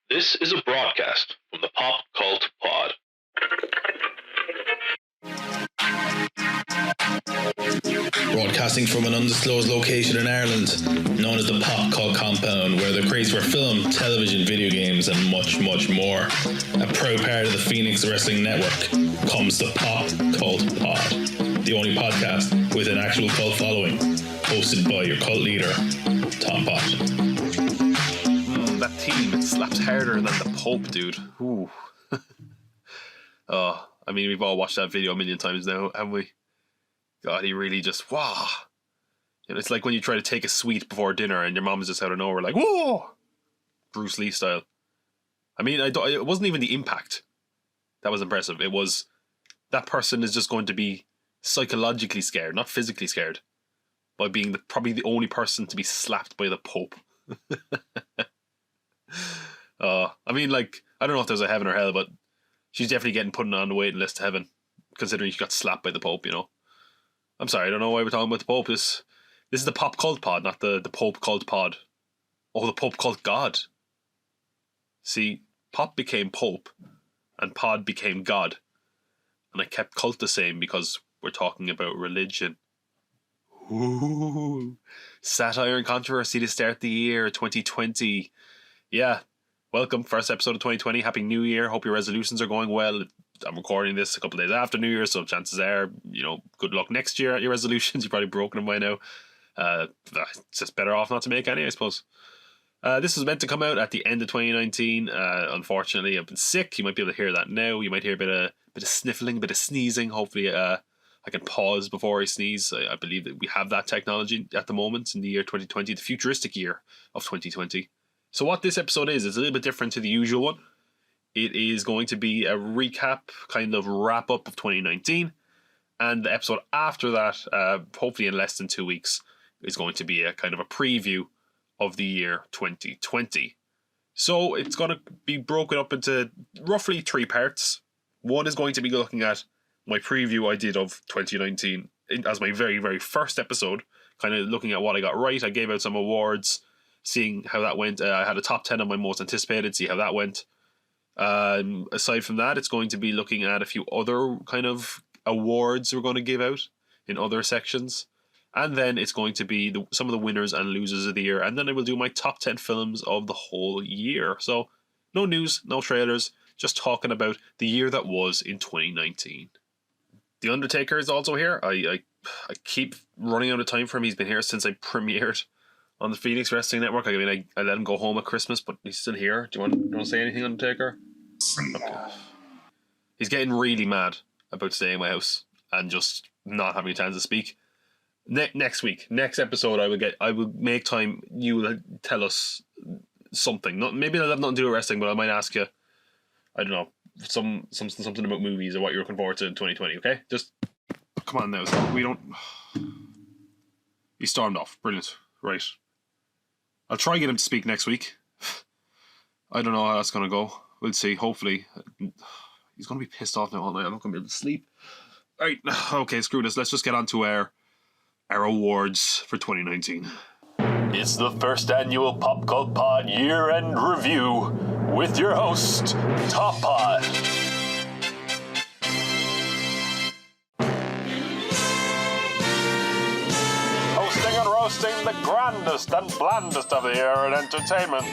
This is a broadcast from the Pop Cult Pod. Broadcasting from an undisclosed location in Ireland, known as the Pop Cult Compound, where the craze for film, television, video games, and much, much more. A proud part of the Phoenix Wrestling Network comes the Pop Cult Pod, the only podcast with an actual cult following, hosted by your cult leader, Tompott. That team, it slaps harder than the Pope, dude. Ooh. I mean, we've all watched that video a million times now, haven't we? God, he really just, wow. You know, it's like when you try to take a sweet before dinner and your mom's just out of nowhere like, whoa! Bruce Lee style. I mean, it wasn't even the impact that was impressive. It was that person is just going to be psychologically scared, not physically scared, by being probably the only person to be slapped by the Pope. I mean, like, I don't know if there's a heaven or hell, but she's definitely getting put on the waiting list to heaven, considering she got slapped by the Pope, you know. I'm sorry, I don't know why we're talking about the Pope. This is the Pop Cult Pod, not the Pope Cult Pod. Oh, the Pope Cult God. See, Pop became Pope, and Pod became God. And I kept cult the same because we're talking about religion. Ooh. Satire and controversy to start the year 2020. Yeah, welcome, first episode of 2020. Happy New Year. Hope your resolutions are going well. I'm recording this a couple of days after New Year, so chances are, you know, good luck next year at your resolutions. You've probably broken them by now. It's just better off not to make any, I suppose. This was meant to come out at the end of 2019. Unfortunately, I've been sick. You might be able to hear that now. You might hear a bit of sniffling, a bit of sneezing. Hopefully, I can pause before I sneeze. I believe that we have that technology at the moment in the year 2020, the futuristic year of 2020. So what this episode is a little bit different to the usual one. It is going to be a recap, kind of wrap up of 2019. And the episode after that, hopefully in less than 2 weeks, is going to be a kind of a preview of the year 2020. So it's going to be broken up into roughly 3 parts. One is going to be looking at my preview I did of 2019 as my very, very first episode, kind of looking at what I got right. I gave out some awards, seeing how that went. I had a top 10 of my most anticipated, see how that went. Aside from that, it's going to be looking at a few other kind of awards we're going to give out in other sections. And then it's going to be some of the winners and losers of the year. And then I will do my top 10 films of the whole year. So no news, no trailers, just talking about the year that was in 2019. The Undertaker is also here. I keep running out of time for him. He's been here since I premiered on the Phoenix Wrestling Network. I mean, I let him go home at Christmas, but he's still here. Do you want to say anything, Undertaker? Okay. He's getting really mad about staying in my house and just not having a chance to speak. Next week, next episode, I will make time. You will tell us something. Maybe I'll have nothing to do with wrestling, but I might ask you, I don't know, something about movies or what you're looking forward to in 2020. Okay, just come on now. We don't. He stormed off. Brilliant. Right. I'll try to get him to speak next week. I don't know how that's going to go. We'll see. Hopefully. He's going to be pissed off now all night. I'm not going to be able to sleep. Alright, okay, screw this. Let's just get on to our awards for 2019. It's the first annual Pop Cult Pod year-end review with your host, Tompott. Roasting the grandest and blandest of the year in entertainment.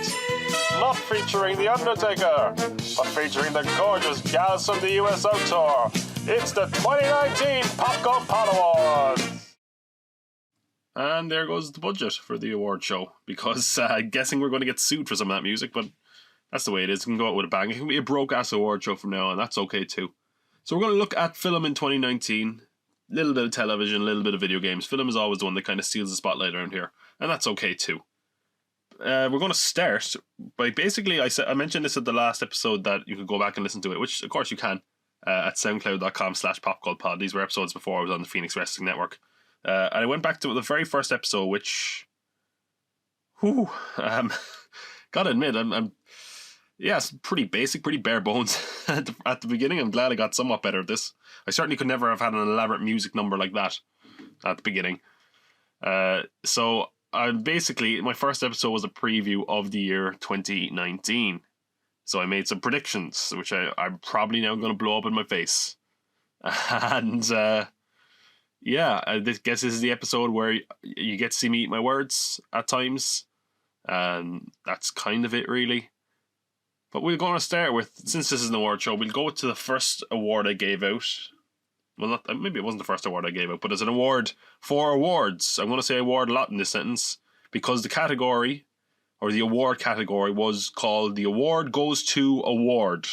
Not featuring The Undertaker, but featuring the gorgeous gals from the USO Tour. It's the 2019 Pop Cult Pod Awards. And there goes the budget for the award show, because I'm guessing we're going to get sued for some of that music, but that's the way it is. It can go out with a bang. It can be a broke-ass award show from now on. That's okay too. So we're going to look at film in 2019. Little bit of television, a little bit of video games. Film is always the one that kind of steals the spotlight around here, and that's okay too. We're going to start by basically, I mentioned this at the last episode that you could go back and listen to it, which of course you can at soundcloud.com/popcultpod. These were episodes before I was on the Phoenix Wrestling Network, and I went back to the very first episode, which, gotta admit, I'm it's pretty basic, pretty bare bones at the beginning. I'm glad I got somewhat better at this. I certainly could never have had an elaborate music number like that at the beginning. So basically, my first episode was a preview of the year 2019. So I made some predictions, which I'm probably now going to blow up in my face. And yeah, I guess this is the episode where you get to see me eat my words at times. And that's kind of it, really. But we're going to start with, since this is an award show, we'll go to the first award I gave out. Well, not maybe it wasn't the first award I gave out, but it's an award for awards. I'm going to say award a lot in this sentence because the category, or the award category, was called the Award Goes to Award.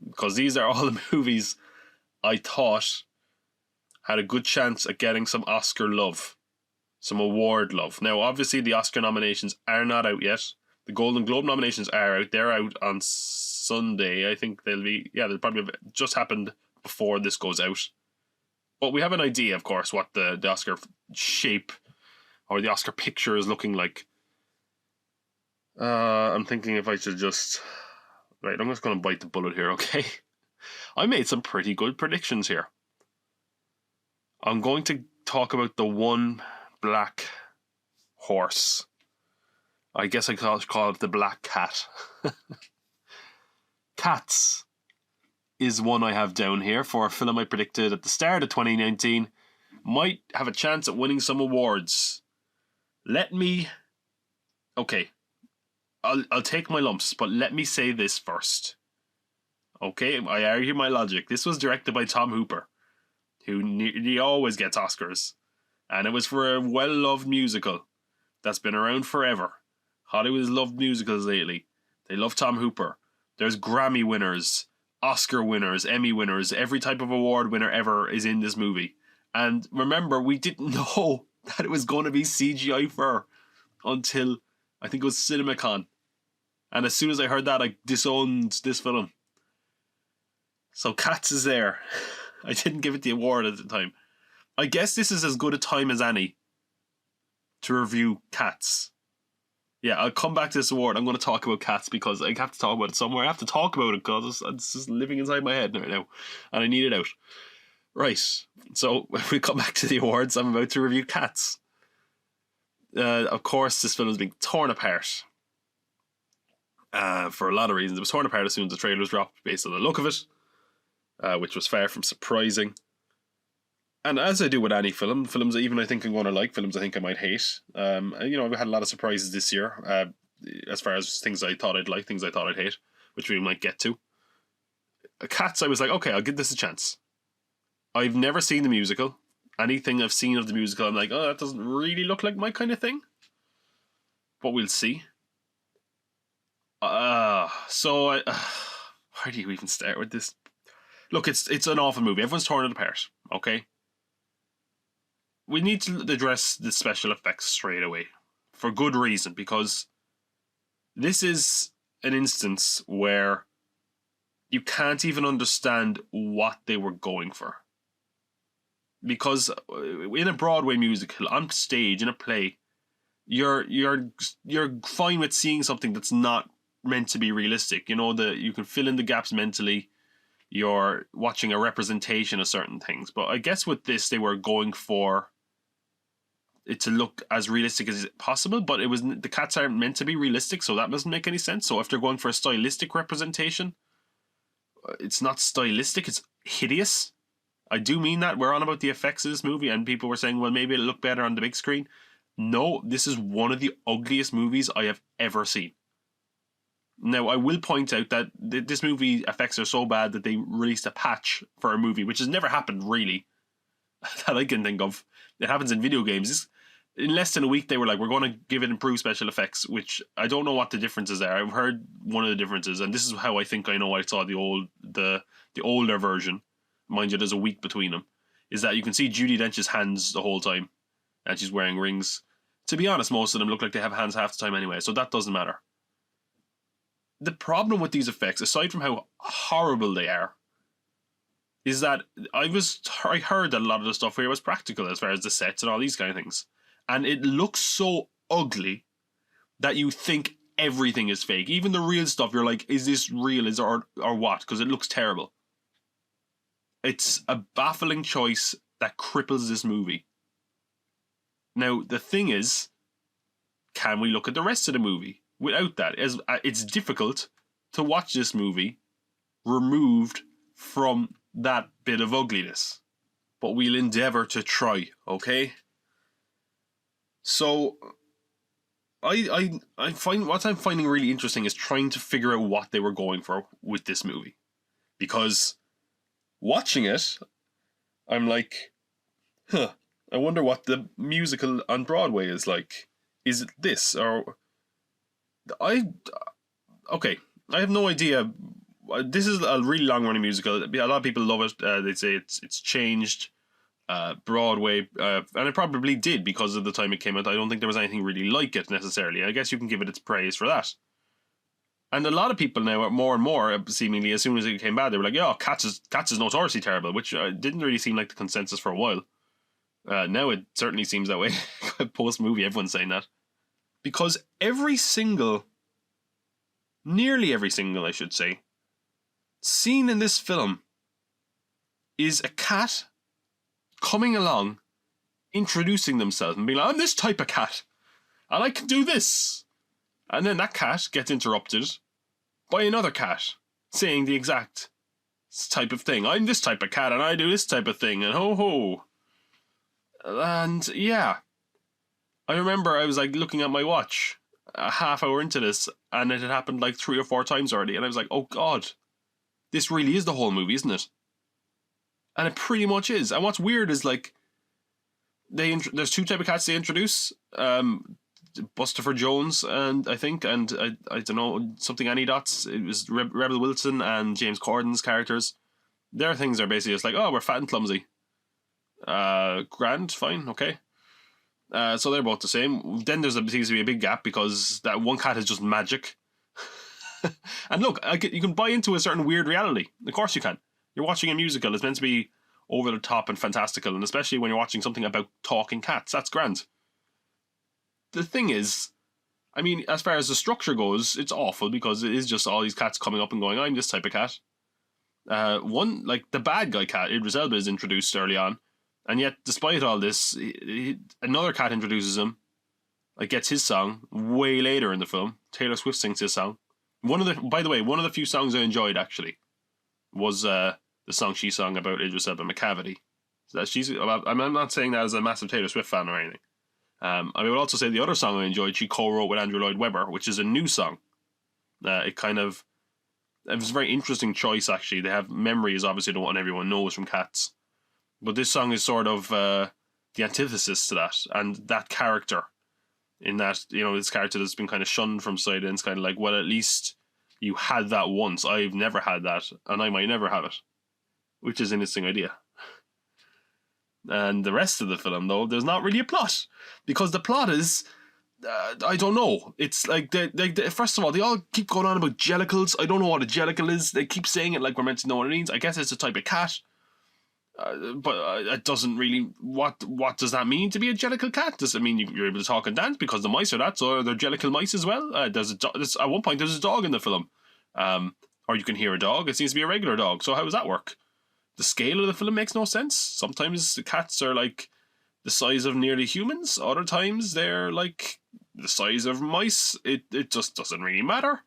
Because these are all the movies I thought had a good chance at getting some Oscar love, some award love. Now, obviously, the Oscar nominations are not out yet. The Golden Globe nominations are out. They're out on Sunday. I think they'll probably have just happened before this goes out. But we have an idea, of course, what the Oscar shape or the Oscar picture is looking like. I'm thinking if I should just... Right, I'm just going to bite the bullet here, okay? I made some pretty good predictions here. I'm going to talk about the one black horse. I guess I call it the black cat. Cats is one I have down here for a film I predicted at the start of 2019. Might have a chance at winning some awards. Okay, I'll take my lumps, but let me say this first. Okay, I argue my logic. This was directed by Tom Hooper, who nearly always gets Oscars. And it was for a well-loved musical that's been around forever. Hollywood has loved musicals lately. They love Tom Hooper. There's Grammy winners, Oscar winners, Emmy winners. Every type of award winner ever is in this movie. And remember, we didn't know that it was going to be CGI fur until, I think it was CinemaCon. And as soon as I heard that, I disowned this film. So Cats is there. I didn't give it the award at the time. I guess this is as good a time as any to review Cats. Yeah, I'll come back to this award. I'm going to talk about Cats because I have to talk about it somewhere. I have to talk about it because it's just living inside my head right now. And I need it out. Right. So when we come back to the awards, I'm about to review Cats. Of course, this film is being torn apart. For a lot of reasons. It was torn apart as soon as the trailers dropped based on the look of it. Which was far from surprising. And as I do with any films that even I think I'm going to like, films I think I might hate. And, we had a lot of surprises this year, as far as things I thought I'd like, things I thought I'd hate, which we might get to. Cats, I was like, okay, I'll give this a chance. I've never seen the musical. Anything I've seen of the musical, I'm like, oh, that doesn't really look like my kind of thing. But we'll see. Where do you even start with this? Look, it's an awful movie. Everyone's torn it apart, okay? We need to address the special effects straight away. For good reason, because this is an instance where you can't even understand what they were going for. Because in a Broadway musical, on stage, in a play, you're fine with seeing something that's not meant to be realistic. You can fill in the gaps mentally. You're watching a representation of certain things. But I guess with this, they were going for it to look as realistic as possible, but the cats aren't meant to be realistic, so that doesn't make any sense. So if they're going for a stylistic representation, it's not stylistic, it's hideous. I do mean that. We're on about the effects of this movie, and people were saying, well, maybe it'll look better on the big screen. No, this is one of the ugliest movies I have ever seen. Now, I will point out that this movie effects are so bad that they released a patch for a movie, which has never happened, really, that I can think of. It happens in video games. In less than a week, they were like, we're going to give it improved special effects, which I don't know what the differences are. I've heard one of the differences, and this is how I think I know I saw the older version. Mind you, there's a week between them. Is that you can see Judi Dench's hands the whole time, and she's wearing rings. To be honest, most of them look like they have hands half the time anyway, so that doesn't matter. The problem with these effects, aside from how horrible they are, is that I heard that a lot of the stuff here was practical as far as the sets and all these kind of things. And it looks so ugly that you think everything is fake. Even the real stuff, you're like, is this real or what? Because it looks terrible. It's a baffling choice that cripples this movie. Now, the thing is, can we look at the rest of the movie without that? It's difficult to watch this movie removed from that bit of ugliness. But we'll endeavour to try, okay? So, I find what I'm finding really interesting is trying to figure out what they were going for with this movie. Because watching it, I'm like, I wonder what the musical on Broadway is like. Is it this? Or okay, I have no idea. This is a really long-running musical. A lot of people love it. They say it's changed Broadway, and it probably did because of the time it came out. I don't think there was anything really like it necessarily. I guess you can give it its praise for that. And a lot of people now, more and more, seemingly, as soon as it came bad, they were like, "Yeah, Cats is notoriously terrible," which didn't really seem like the consensus for a while. Now it certainly seems that way. Post-movie, everyone's saying that. Because nearly every single, I should say, scene in this film is a cat coming along, introducing themselves and being like, "I'm this type of cat, and I can do this." And then that cat gets interrupted by another cat saying the exact type of thing. "I'm this type of cat, and I do this type of thing, and ho ho." And yeah, I remember I was like looking at my watch a half hour into this, and it had happened like 3 or 4 times already, and I was like, "Oh God, this really is the whole movie, isn't it?" And it pretty much is. And what's weird is like there's 2 type of cats they introduce. Bustopher Jones and I don't know, something Annie Dots. It was Rebel Wilson and James Corden's characters. Their things are basically just like, "Oh, we're fat and clumsy." Grand, fine, okay. So they're both the same. Then seems to be a big gap because that one cat is just magic. And look, you can buy into a certain weird reality. Of course you can. You're watching a musical. It's meant to be over the top and fantastical, and especially when you're watching something about talking cats. That's grand. The thing is, I mean, as far as the structure goes, it's awful because it is just all these cats coming up and going, "I'm this type of cat." One, like the bad guy cat, Idris Elba, is introduced early on, and yet despite all this, another cat introduces him, like gets his song way later in the film. Taylor Swift sings his song. By the way, one of the few songs I enjoyed actually was the song she sung about Idris Elba, McCavity. So I'm not saying that as a massive Taylor Swift fan or anything. I would also say the other song I enjoyed, she co-wrote with Andrew Lloyd Webber, which is a new song. It was a very interesting choice, actually. They have Memory is obviously the one everyone knows from Cats. But this song is sort of the antithesis to that. And that character, in that, this character that's been kind of shunned from society, and it's kind of like, well, at least you had that once. I've never had that, and I might never have it. Which is an interesting idea. And the rest of the film, though, there's not really a plot. Because the plot is, I don't know. It's like, first of all, they all keep going on about jellicles. I don't know what a jellicle is. They keep saying it like we're meant to know what it means. I guess it's a type of cat. But it doesn't really, what does that mean to be a jellicle cat? Does it mean you're able to talk and dance? Because the mice are that, so are there jellicle mice as well? At one point, there's a dog in the film. Or you can hear a dog. It seems to be a regular dog. So how does that work? The scale of the film makes no sense. Sometimes the cats are like the size of nearly humans. Other times they're like the size of mice. It just doesn't really matter.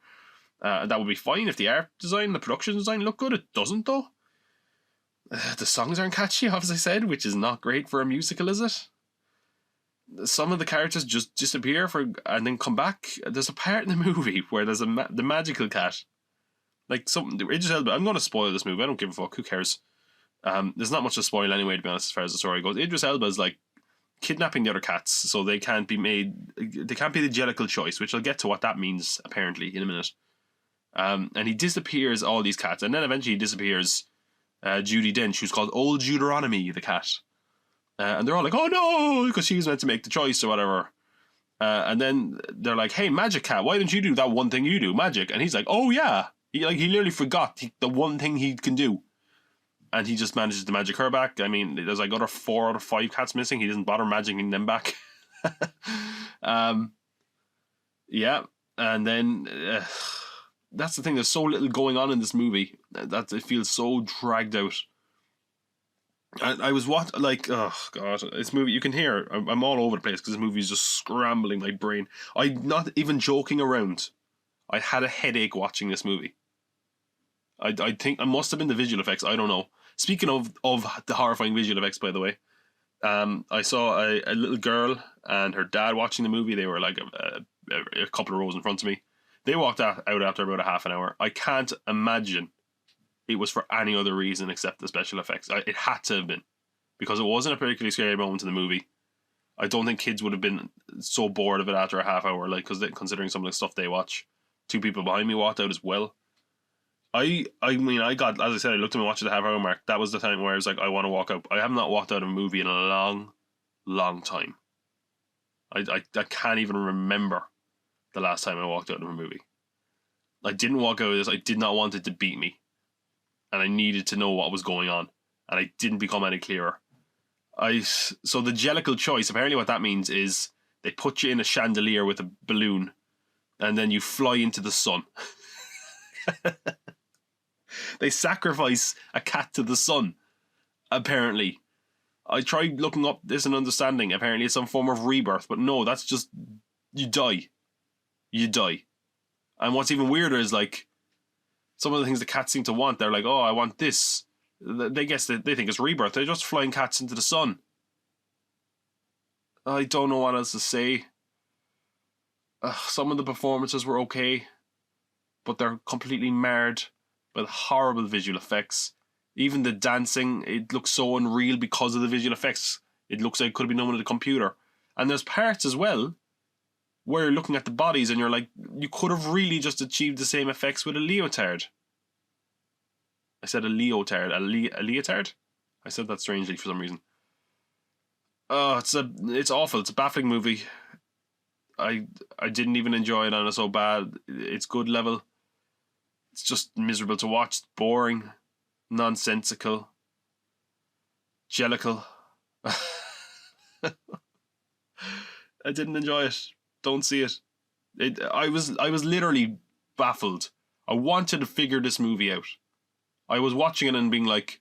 That would be fine if the art design, the production design look good. It doesn't though. The songs aren't catchy, as I said, which is not great for a musical, is it? Some of the characters just disappear and then come back. There's a part in the movie where there's the magical cat. Like Idris Elba. I'm going to spoil this movie. I don't give a fuck. Who cares? There's not much to spoil anyway, to be honest, as far as the story goes. Idris Elba is like kidnapping the other cats, so they can't be the jellicle choice, which I'll get to what that means apparently in a minute. And he disappears all these cats, and then eventually he disappears Judi Dench, who's called Old Deuteronomy, the cat. And they're all like, "Oh no," because she was meant to make the choice or whatever. And then they're like, "Hey, Magic Cat, why don't you do that one thing you do, magic?" And he's like, "Oh yeah." He literally forgot the one thing he can do. And he just manages to magic her back. I mean, there's like other 4 out of 5 cats missing. He doesn't bother magicking them back. Yeah. And then that's the thing. There's so little going on in this movie that it feels so dragged out. And I was oh god, this movie, you can hear I'm all over the place because this movie is just scrambling my brain. I'm not even joking around. I had a headache watching this movie. I think it must have been the visual effects. I don't know. Speaking of the horrifying visual effects, by the way, I saw a little girl and her dad watching the movie. They were like a couple of rows in front of me. They walked out after about a half an hour. I can't imagine it was for any other reason except the special effects. It had to have been, because it wasn't a particularly scary moment in the movie. I don't think kids would have been so bored of it after a half hour, like, considering some of the stuff they watch. Two people behind me walked out as well. I mean, I got, as I said, I looked at my watch at the half hour mark. That was the time where I was like, I want to walk out. I have not walked out of a movie in a long, long time. I can't even remember the last time I walked out of a movie. I didn't walk out of this. I did not want it to beat me. And I needed to know what was going on. And I didn't become any clearer. So the jellicle choice, apparently what that means is they put you in a chandelier with a balloon and then you fly into the sun. They sacrifice a cat to the sun, apparently. I tried looking up this and understanding. Apparently it's some form of rebirth, but no, that's just, you die. You die. And what's even weirder is, like, some of the things the cats seem to want, they're like, oh, I want this. They guess they think it's rebirth. They're just flying cats into the sun. I don't know what else to say. Some of the performances were okay, but they're completely marred by the horrible visual effects. Even the dancing, it looks so unreal because of the visual effects. It looks like it could have been done with a computer. And there's parts as well where you're looking at the bodies and you're like, you could have really just achieved the same effects with a leotard. I said a leotard. A leotard? I said that strangely for some reason. Oh, it's awful. It's a baffling movie. I didn't even enjoy it on a so bad. It's good level. It's just miserable to watch. It's boring. Nonsensical. Jellicle. I didn't enjoy it. Don't see it. I was literally baffled. I wanted to figure this movie out. I was watching it and being like,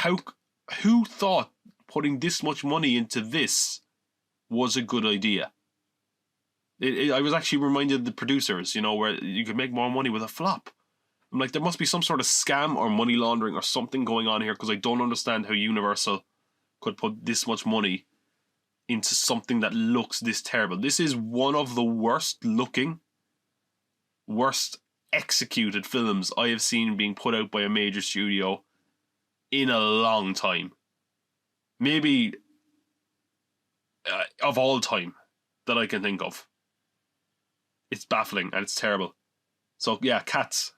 who thought putting this much money into this was a good idea? I was actually reminded of the producers, where you could make more money with a flop. I'm like, there must be some sort of scam or money laundering or something going on here, because I don't understand how Universal could put this much money into something that looks this terrible. This is one of the worst looking, worst executed films I have seen being put out by a major studio in a long time. Maybe of all time that I can think of. It's baffling and it's terrible. So yeah, Cats.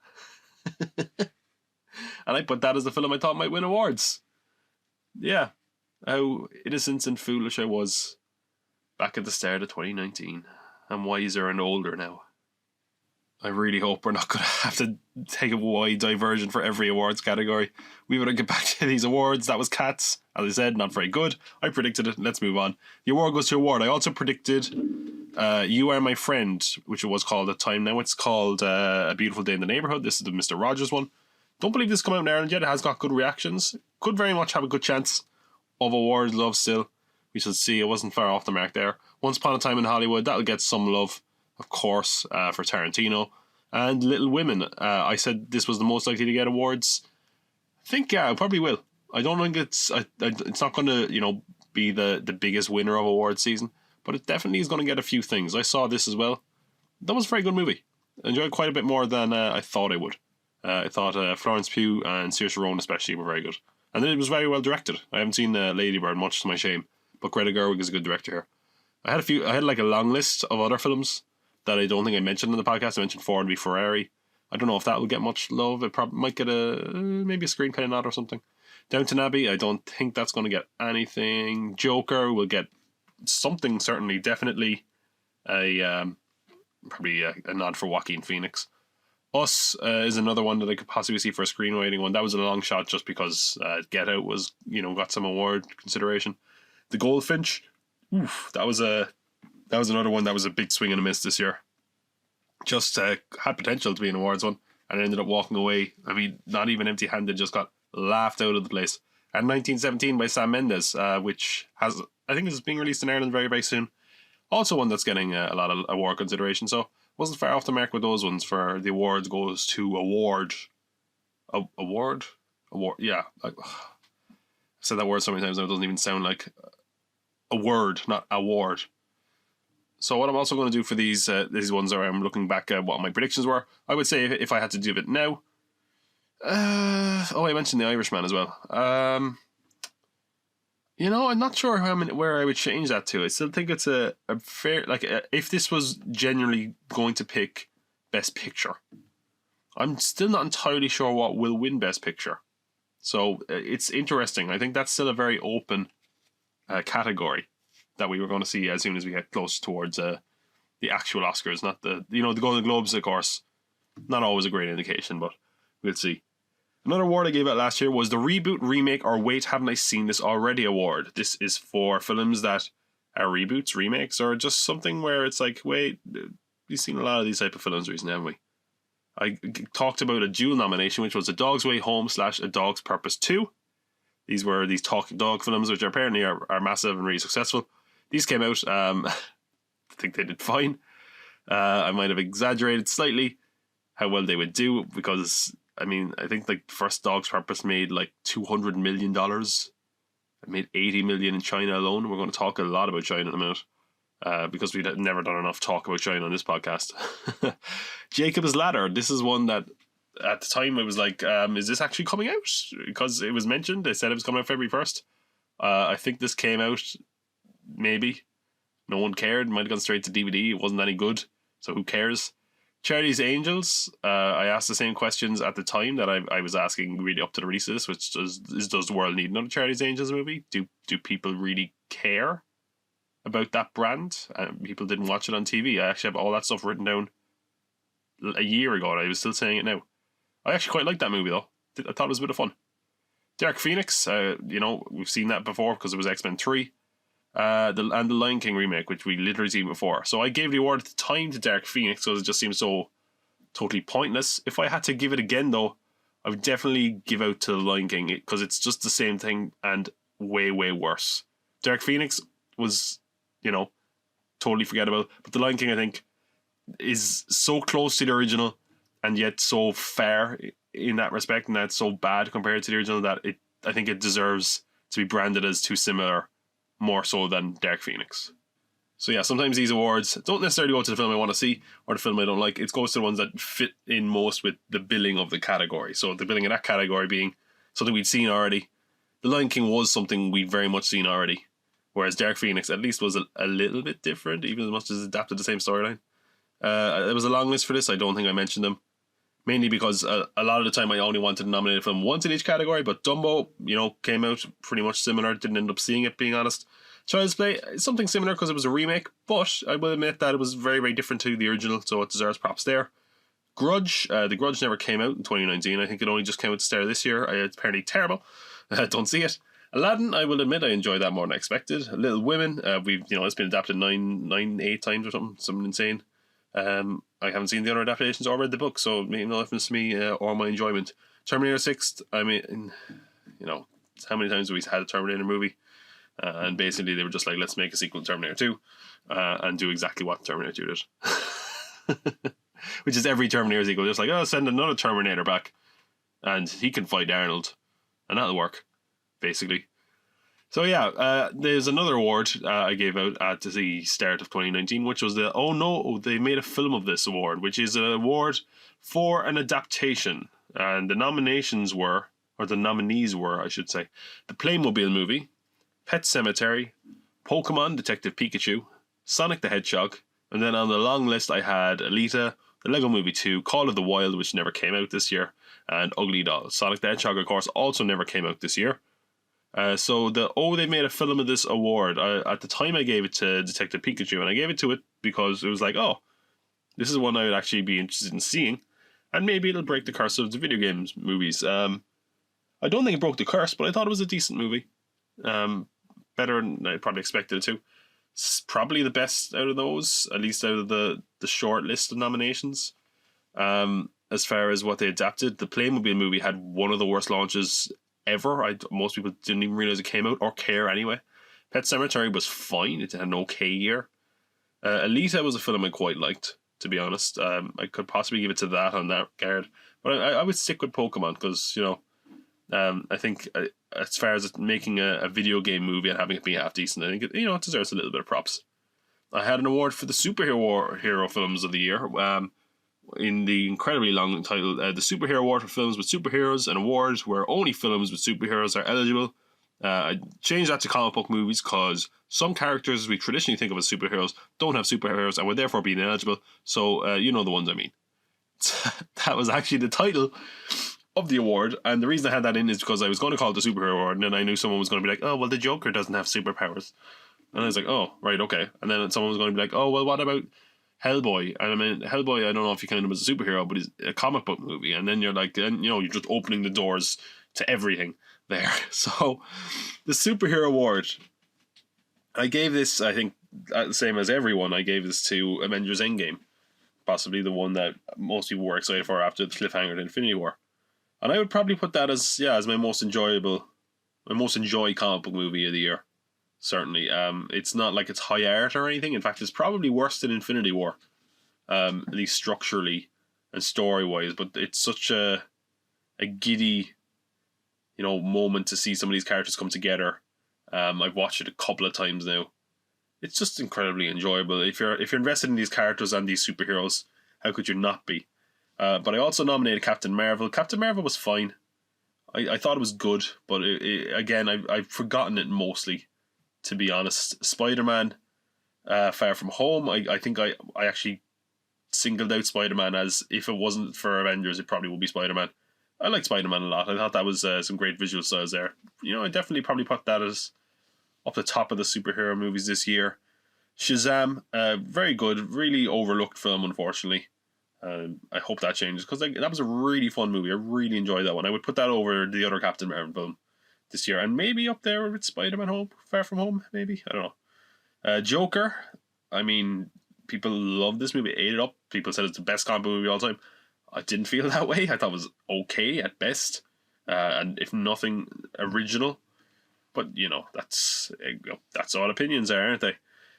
And I put that as the film I thought might win awards. Yeah, how innocent and foolish I was back at the start of 2019. I'm wiser and older now. I really hope we're not going to have to take a wide diversion for every awards category. We better get back to these awards. That was Cats. As I said, not very good. I predicted it. Let's move on. The award goes to award. I also predicted You Are My Friend, which it was called at the time. Now it's called A Beautiful Day in the Neighborhood. This is the Mr. Rogers one. Don't believe this has come out in Ireland yet. It has got good reactions. Could very much have a good chance of awards love still. We shall see. It wasn't far off the mark there. Once Upon a Time in Hollywood, that'll get some love, of course, for Tarantino. And Little Women, I said this was the most likely to get awards. I think, yeah, it probably will. I don't think it's not going to, be the biggest winner of awards season, but it definitely is going to get a few things. I saw this as well. That was a very good movie. I enjoyed it quite a bit more than I thought I would. I thought Florence Pugh and Saoirse Ronan especially were very good. And then it was very well directed. I haven't seen Lady Bird, much to my shame, but Greta Gerwig is a good director here. I had like a long list of other films that I don't think I mentioned in the podcast. I mentioned Ford v Ferrari. I don't know if that will get much love. It probably might get maybe a screenplay nod or something. Downton Abbey, I don't think that's going to get anything. Joker will get something, certainly, definitely. Probably a nod for Joaquin Phoenix. Us is another one that I could possibly see for a screenwriting one. That was a long shot just because Get Out was, got some award consideration. The Goldfinch, that was another one that was a big swing and a miss this year. Just had potential to be an awards one and ended up walking away. I mean, not even empty-handed, just got laughed out of the place. And 1917 by Sam Mendes, which I think is being released in Ireland very, very soon. Also one that's getting a lot of award consideration. So wasn't far off the mark with those ones. For the awards goes to Award. Yeah. I've said that word so many times now it doesn't even sound like a word, not award. So what I'm also going to do for these ones are I'm looking back at what my predictions were. I would say if I had to do it now. I mentioned The Irishman as well. I'm not sure where I would change that to. I still think it's a fair, if this was genuinely going to pick Best Picture, I'm still not entirely sure what will win Best Picture. So it's interesting. I think that's still a very open category that we were going to see as soon as we get close towards the actual Oscars. Not the Golden Globes, of course, not always a great indication, but we'll see. Another award I gave out last year was the Reboot, Remake, or Wait, Haven't I Seen This Already award. This is for films that are reboots, remakes, or just something where it's like, wait, we've seen a lot of these type of films recently, haven't we? I talked about a dual nomination, which was A Dog's Way Home / A Dog's Purpose 2. These were these talking dog films, which apparently are massive and really successful. These came out, I think they did fine. I might have exaggerated slightly how well they would do, because I think the first Dog's Purpose made like $200 million. It made $80 million in China alone. We're going to talk a lot about China in a minute, because we've never done enough talk about China on this podcast. Jacob's Ladder. This is one that at the time I was like, is this actually coming out? Because it was mentioned. They said it was coming out February 1st. I think this came out, maybe. No one cared. Might have gone straight to DVD. It wasn't any good, so who cares? Charlie's Angels. I asked the same questions at the time that I was asking really up to the release of this, which does the world need another Charlie's Angels movie? Do people really care about that brand? People didn't watch it on TV. I actually have all that stuff written down a year ago, and I was still saying it now. I actually quite liked that movie though. I thought it was a bit of fun. Dark Phoenix. We've seen that before because it was X-Men 3. And the Lion King remake, which we literally seen before. So I gave the award at the time to Dark Phoenix because it just seems so totally pointless. If I had to give it again, though, I would definitely give out to the Lion King because it's just the same thing and way, way worse. Dark Phoenix was, totally forgettable. But the Lion King, I think, is so close to the original and yet so fair in that respect, and that's so bad compared to the original that I think it deserves to be branded as too similar, more so than Dark Phoenix. So yeah, sometimes these awards don't necessarily go to the film I want to see or the film I don't like. It goes to the ones that fit in most with the billing of the category. So the billing of that category being something we'd seen already. The Lion King was something we'd very much seen already, whereas Dark Phoenix at least was a little bit different, even as much as it adapted the same storyline. There was a long list for this. I don't think I mentioned them, mainly because a lot of the time I only wanted to nominate a film once in each category, but Dumbo, came out pretty much similar. Didn't end up seeing it, being honest. Child's Play, something similar because it was a remake, but I will admit that it was very, very different to the original, so it deserves props there. Grudge, The Grudge never came out in 2019. I think it only just came out to start this year. It's apparently terrible. Don't see it. Aladdin, I will admit I enjoyed that more than I expected. Little Women, it's been adapted 8 times or something insane. I haven't seen the other adaptations or read the book, so it made no difference to me or my enjoyment. Terminator 6, how many times have we had a Terminator movie? And basically they were just like, let's make a sequel to Terminator 2 and do exactly what Terminator 2 did. Which is every Terminator sequel, just like, send another Terminator back and he can fight Arnold and that'll work, basically. So yeah, there's another award I gave out at the start of 2019, which was the "Oh no, they made a film of this" award, which is an award for an adaptation. And the nominees were, I should say, the Playmobil movie, Pet Sematary, Pokemon Detective Pikachu, Sonic the Hedgehog, and then on the long list I had Alita, the Lego Movie 2, Call of the Wild, which never came out this year, and Ugly Dolls. Sonic the Hedgehog, of course, also never came out this year. So they made a film of this award. At the time I gave it to Detective Pikachu, and I gave it to it because it was like, this is one I would actually be interested in seeing, and maybe it'll break the curse of the video games movies. I don't think it broke the curse, but I thought it was a decent movie. Better than I probably expected it to. It's probably the best out of those, at least out of the short list of nominations. As far as what they adapted, the Playmobil movie had one of the worst launches ever. Most people didn't even realize it came out or care anyway. Pet Sematary was fine. It had an okay year. Alita was a film I quite liked. to be honest. I could possibly give it to that on that regard, but I would stick with Pokemon because I think as far as making a video game movie and having it be half decent, I think it deserves a little bit of props. I had an award for the superhero films of the year. In the incredibly long title, the Superhero Award for films with superheroes, an award where only films with superheroes are eligible. I changed that to comic book movies because some characters we traditionally think of as superheroes don't have superheroes and would therefore be ineligible. So you know the ones I mean. That was actually the title of the award, and the reason I had that in is because I was going to call it the Superhero Award, and then I knew someone was going to be like, "Oh, well, the Joker doesn't have superpowers," and I was like, "Oh, right, okay." And then someone was going to be like, "Oh, well, what about Hellboy?" And I mean, Hellboy, I don't know if you count him as a superhero, but he's a comic book movie. And then you're like, you're just opening the doors to everything there. So, the Superhero Award, I gave this, I think, the same as everyone, I gave this to Avengers Endgame. Possibly the one that most people were excited for after the cliffhanger to Infinity War. And I would probably put that as my most enjoyed comic book movie of the year. Certainly. It's not like it's high art or anything. In fact, it's probably worse than Infinity War. At least structurally and story-wise. But it's such a giddy, moment to see some of these characters come together. I've watched it a couple of times now. It's just incredibly enjoyable. If you're invested in these characters and these superheroes, how could you not be? But I also nominated Captain Marvel. Captain Marvel was fine. I thought it was good, but again, I've forgotten it mostly, to be honest. Spider-Man, Far From Home, I think I actually singled out Spider-Man as, if it wasn't for Avengers, it probably would be Spider-Man. I like Spider-Man a lot. I thought that was some great visual styles there. I definitely probably put that as up the top of the superhero movies this year. Shazam, very good, really overlooked film, unfortunately. I hope that changes because that was a really fun movie. I really enjoyed that one. I would put that over the other Captain Marvel film this year, and maybe up there with Spider-Man Far From Home, maybe. I don't know. Joker, I mean, people love this movie, ate it up. People said it's the best comic book movie of all time. I didn't feel that way. I thought it was okay at best, and if nothing, original. But that's all opinions are, aren't they?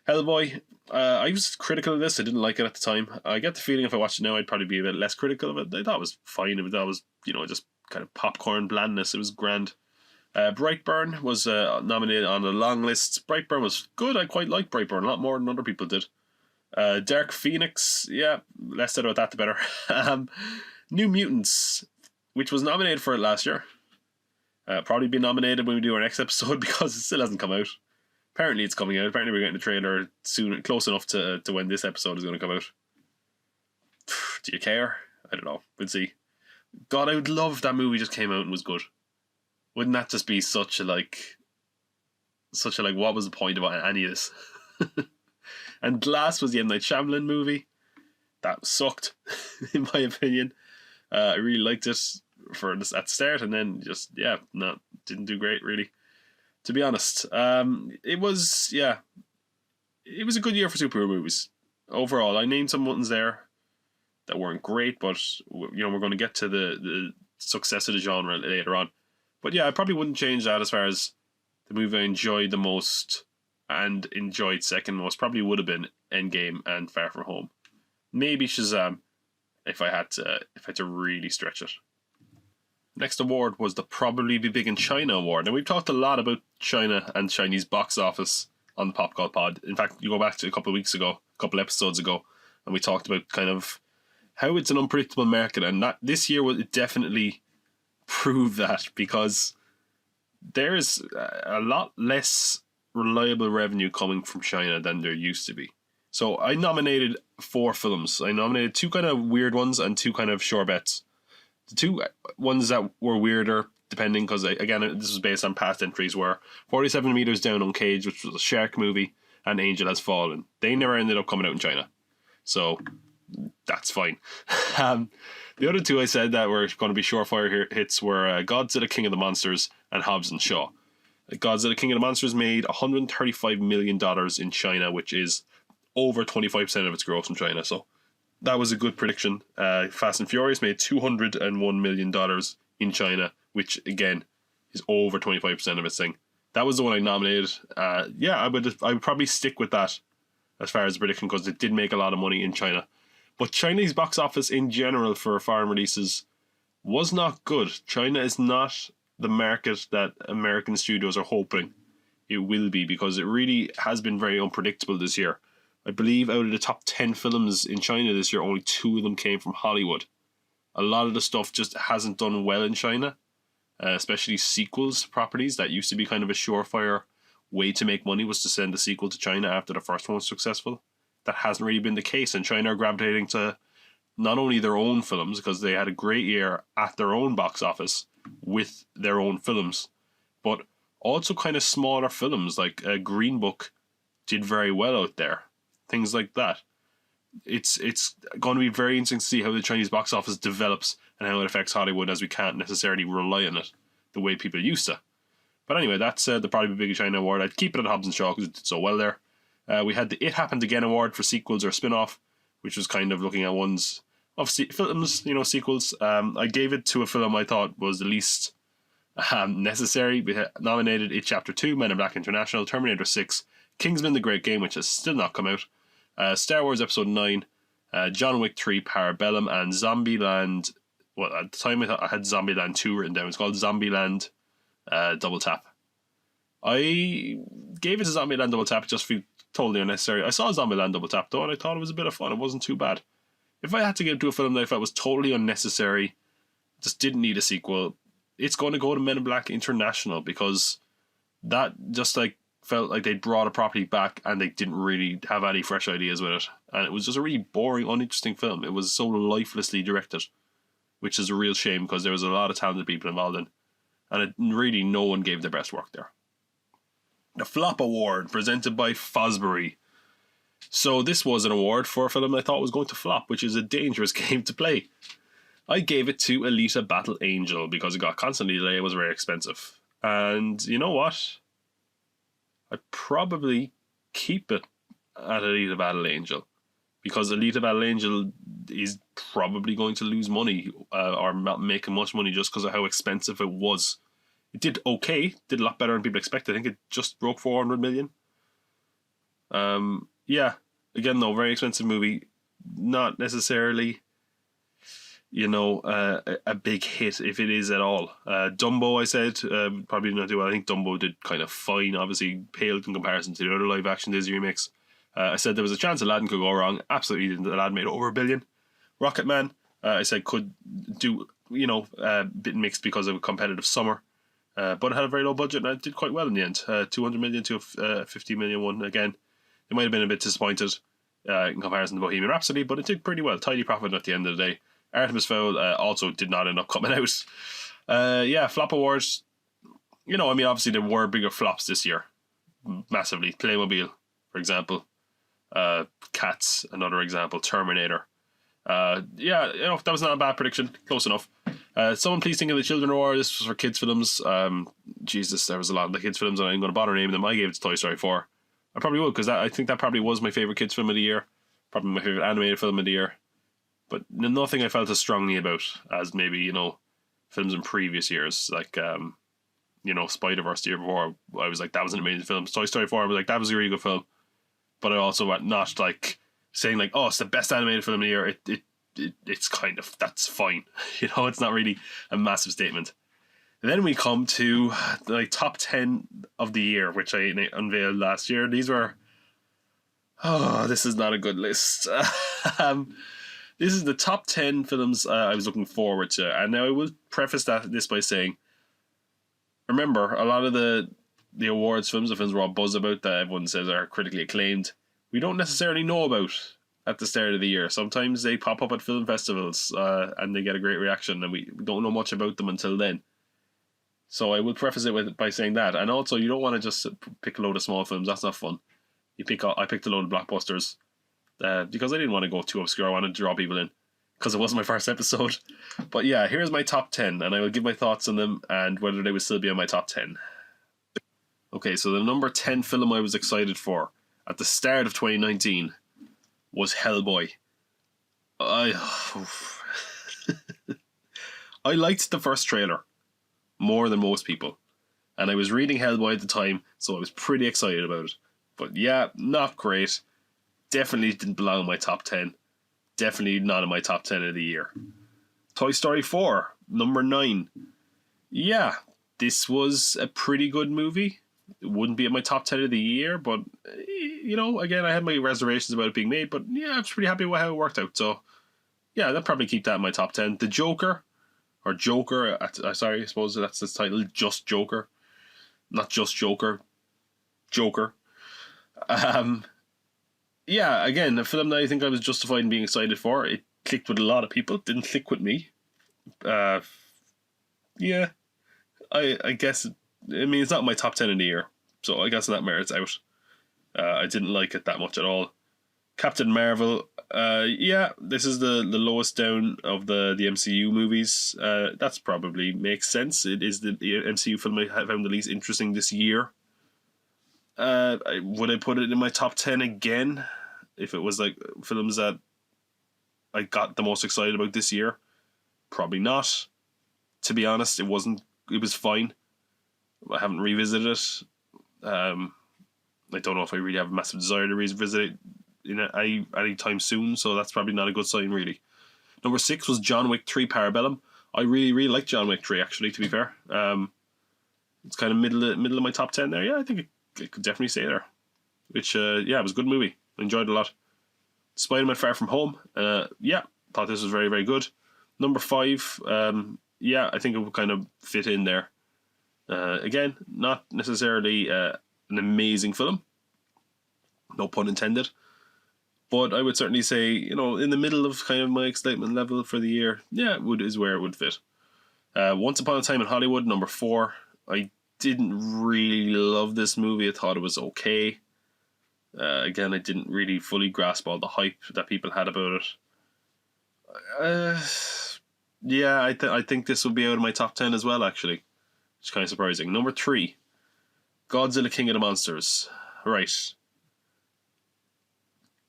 Hellboy, I was critical of this. I didn't like it at the time. I get the feeling if I watched it now, I'd probably be a bit less critical of it. I thought it was fine. I thought it was, just kind of popcorn blandness. It was grand. Brightburn was nominated on the long list. Brightburn was good. I quite liked Brightburn a lot more than other people did. Dark Phoenix, less said about that the better. New Mutants, which was nominated for it last year. Probably be nominated when we do our next episode because it still hasn't come out. Apparently it's coming out. Apparently we're getting the trailer soon, close enough to when this episode is going to come out. Do you care? I don't know. We'll see. God, I would love if that movie just came out and was good. Wouldn't that just be such a what was the point about any of this? And Glass was the M. Night Shyamalan movie. That sucked, in my opinion. I really liked it at the start, and then just didn't do great really. To be honest, it was a good year for superhero movies overall. I named some ones there that weren't great, but we're going to get to the success of the genre later on. But I probably wouldn't change that as far as the movie I enjoyed the most and enjoyed second most. Probably would have been Endgame and Far From Home. Maybe Shazam if I had to really stretch it. Next award was the Probably Be Big in China award. And we've talked a lot about China and Chinese box office on the Pop Call Pod. In fact, you go back to a couple episodes ago, and we talked about kind of how it's an unpredictable market, and that this year will definitely prove that, because there is a lot less reliable revenue coming from China than there used to be. So I nominated 4 films. I nominated 2 kind of weird ones and 2 kind of sure bets. The 2 ones that were weirder, depending, because again, this was based on past entries, were 47 Meters Down Uncaged, which was a shark movie, and Angel Has Fallen. They never ended up coming out in China. So that's fine. The other 2 I said that were going to be surefire hits were Godzilla King of the Monsters and Hobbs and Shaw. Godzilla King of the Monsters made $135 million in China, which is over 25% of its gross in China. So that was a good prediction. Fast and Furious made $201 million in China, which again is over 25% of its thing. That was the one I nominated. I would probably stick with that as far as the prediction, because it did make a lot of money in China. But Chinese box office in general for foreign releases was not good. China is not the market that American studios are hoping it will be, because it really has been very unpredictable this year. I believe out of the top 10 films in China this year, only 2 of them came from Hollywood. A lot of the stuff just hasn't done well in China, especially sequels properties. That used to be kind of a surefire way to make money, was to send a sequel to China after the first one was successful. That hasn't really been the case, and China are gravitating to not only their own films, because they had a great year at their own box office with their own films, but also kind of smaller films like Green Book did very well out there. Things like that. It's going to be very interesting to see how the Chinese box office develops and how it affects Hollywood, as we can't necessarily rely on it the way people used to. But anyway, that's the probably biggest China award. I'd keep it at Hobbs and Shaw because it did so well there. We had the It Happened Again award for sequels or spin-off, which was kind of looking at ones of films, sequels. I gave it to a film I thought was the least necessary. We nominated It Chapter 2, Men in Black International, Terminator 6, Kingsman The Great Game, which has still not come out, Star Wars Episode 9, John Wick 3, Parabellum, and Zombieland. Well, at the time I thought I had Zombieland 2 written down. It's called Zombieland Double Tap. I gave it to Zombieland Double Tap just for totally unnecessary. I saw Zombieland Double Tap though, and I thought it was a bit of fun. It wasn't too bad. If I had to give it to a film that I felt was totally unnecessary, just didn't need a sequel, it's going to go to Men in Black International, because that just felt like they'd brought a property back and they didn't really have any fresh ideas with it. And it was just a really boring, uninteresting film. It was so lifelessly directed, which is a real shame, because there was a lot of talented people involved in. And really no one gave their best work there. The Flop Award, presented by Fosbury. So this was an award for a film I thought was going to flop, which is a dangerous game to play. I gave it to Alita Battle Angel because it got constantly delayed. It was very expensive. And you know what? I'd probably keep it at Alita Battle Angel, because Alita Battle Angel is probably going to lose money or not making much money just because of how expensive it was. It did okay, did a lot better than people expected. I think it just broke 400 million. Yeah, again though, very expensive movie, not necessarily, a big hit, if it is at all. Dumbo, I said, probably not do well. I think Dumbo did kind of fine, obviously paled in comparison to the other live action Disney remakes. I said there was a chance Aladdin could go wrong. Absolutely didn't. Aladdin made over $1 billion. Rocketman, I said could do, a bit mixed because of a competitive summer. But it had a very low budget and it did quite well in the end. 200 million to a 50 million one. Again, it might have been a bit disappointed in comparison to Bohemian Rhapsody, but it did pretty well. Tidy profit at the end of the day. Artemis Fowl also did not end up coming out. Flop awards. Obviously there were bigger flops this year. Massively. Playmobil, for example. Cats, another example. Terminator. That was not a bad prediction. Close enough. Someone please think of the Children Award. This was for kids films. Jesus, there was a lot of the kids films, and I'm going to bother naming them. I gave it to Toy Story 4. I probably would, because I think that probably was my favourite kids film of the year. Probably my favourite animated film of the year. But nothing I felt as strongly about as maybe, films in previous years. Like, Spider-Verse the year before, I was like, that was an amazing film. Toy Story 4, I was like, that was a really good film. But I also not saying it's the best animated film of the year. It's kind of, that's fine. It's not really a massive statement. And then we come to the top 10 of the year, which I unveiled last year. These were, this is not a good list. This is the top 10 films I was looking forward to. And now I will preface this by saying, remember, a lot of the awards films, the films we're all buzzed about that everyone says are critically acclaimed, we don't necessarily know about at the start of the year. Sometimes they pop up at film festivals and they get a great reaction, and we don't know much about them until then. So I will preface it by saying that. And also, you don't want to just pick a load of small films. That's not fun. I picked a load of blockbusters because I didn't want to go too obscure. I wanted to draw people in because it wasn't my first episode. But yeah, here's my top 10, and I will give my thoughts on them and whether they would still be on my top 10. Okay, so the number 10 film I was excited for at the start of 2019 was Hellboy. I liked the first trailer more than most people, and I was reading Hellboy at the time, so I was pretty excited about it. But yeah, not great. Definitely didn't belong in my top 10. definitely not in my top 10 of the year. Toy Story 4, number 9. Yeah, this was a pretty good movie. It wouldn't be in my top 10 of the year, but, you know, again, I had my reservations about it being made, but yeah, I was pretty happy with how it worked out. So, yeah, I'd probably keep that in my top 10. The Joker, or Joker, sorry, I suppose that's the title, Just Joker. Not Just Joker, Joker. Yeah, again, a film that I think I was justified in being excited for. It clicked with a lot of people, didn't click with me. Yeah, I guess, I mean, it's not my top 10 in the year, so I guess that merits out. I didn't like it that much at all. Captain Marvel, yeah, this is the lowest down of the MCU movies. That's probably makes sense. It is the MCU film I found the least interesting this year. Would I put it in my top 10 again if it was like films that I got the most excited about this year? Probably not. To be honest, it wasn't. It was fine. I haven't revisited it. I don't know if I really have a massive desire to revisit it any time soon, so that's probably not a good sign, really. Number 6 was John Wick 3 Parabellum. I really, really like John Wick 3, actually, to be fair. It's kind of middle of my top 10 there. Yeah, I think it could definitely stay there. Which, yeah, it was a good movie. I enjoyed it a lot. Spider-Man Far From Home. Yeah, thought this was very, very good. Number 5, yeah, I think it would kind of fit in there. Again, not necessarily an amazing film. No pun intended. But I would certainly say, you know, in the middle of kind of my excitement level for the year, yeah, is where it would fit. Once Upon a Time in Hollywood, number 4. I didn't really love this movie. I thought it was okay. Again, I didn't really fully grasp all the hype that people had about it. Yeah, I think this will be out of my top 10 as well, actually. Which is kind of surprising. Number 3, Godzilla King of the Monsters. Right.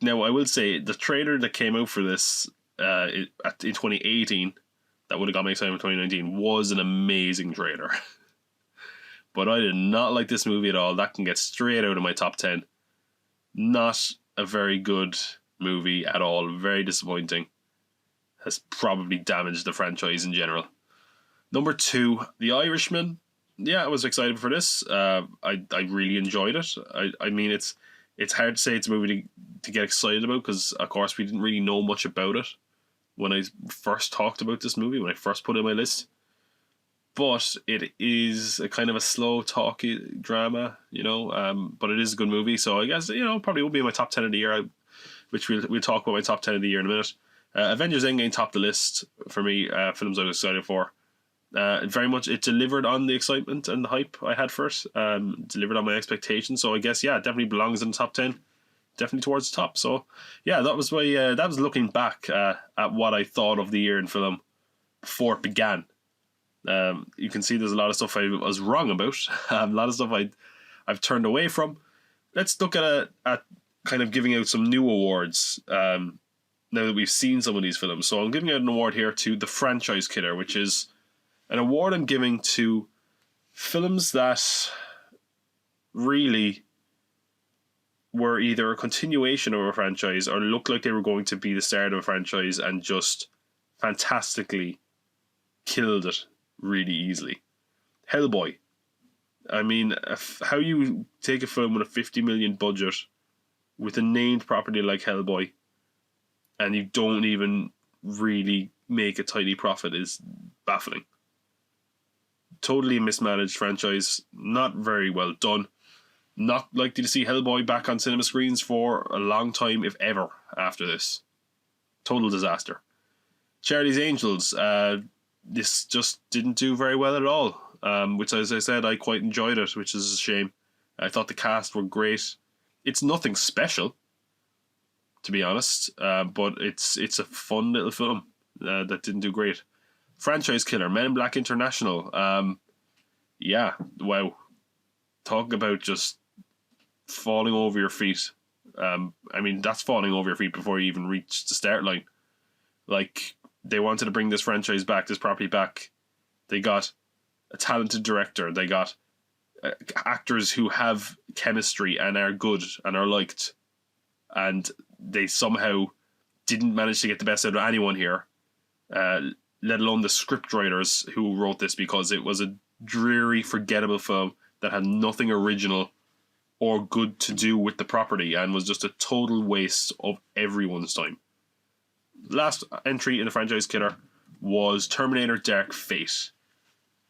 Now, I will say, the trailer that came out for this in 2018, that would have got me excited in 2019, was an amazing trailer. But I did not like this movie at all. That can get straight out of my top 10. Not a very good movie at all. Very disappointing. Has probably damaged the franchise in general. Number 2, The Irishman. Yeah, I was excited for this. I really enjoyed it. I mean, it's hard to say it's a movie to get excited about because, of course, we didn't really know much about it when I first talked about this movie, when I first put it on my list. But it is a kind of a slow, talky drama, you know. But it is a good movie, so I guess, you know, probably will be in my top 10 of the year, which we'll talk about my top 10 of the year in a minute. Avengers Endgame topped the list for me, films I was excited for. Very much, it delivered on the excitement and the hype I had for it. Delivered on my expectations, so I guess, yeah, it definitely belongs in the top 10. Definitely towards the top. So, yeah, that was that was looking back at what I thought of the year in film before it began. You can see there's a lot of stuff I was wrong about. A lot of stuff I've turned away from. Let's look at kind of giving out some new awards now that we've seen some of these films. So I'm giving out an award here to The Franchise Killer, which is an award I'm giving to films that really were either a continuation of a franchise or looked like they were going to be the start of a franchise and just fantastically killed it really easily. Hellboy. I mean, how you take a film with a 50 million budget with a named property like Hellboy and you don't even really make a tidy profit is baffling. Totally mismanaged franchise, not very well done. Not likely to see Hellboy back on cinema screens for a long time, if ever, after this. Total disaster. Charlie's Angels, this just didn't do very well at all. Which, as I said, I quite enjoyed it, which is a shame. I thought the cast were great. It's nothing special, to be honest, but it's a fun little film that didn't do great. Franchise Killer, Men in Black International. Yeah, wow. Talk about just falling over your feet. I mean, that's falling over your feet before you even reach the start line. Like, they wanted to bring this franchise back, this property back. They got a talented director. They got actors who have chemistry and are good and are liked. And they somehow didn't manage to get the best out of anyone here, let alone the script writers who wrote this, because it was a dreary, forgettable film that had nothing original or good to do with the property and was just a total waste of everyone's time. Last entry in the franchise killer was Terminator Dark Fate.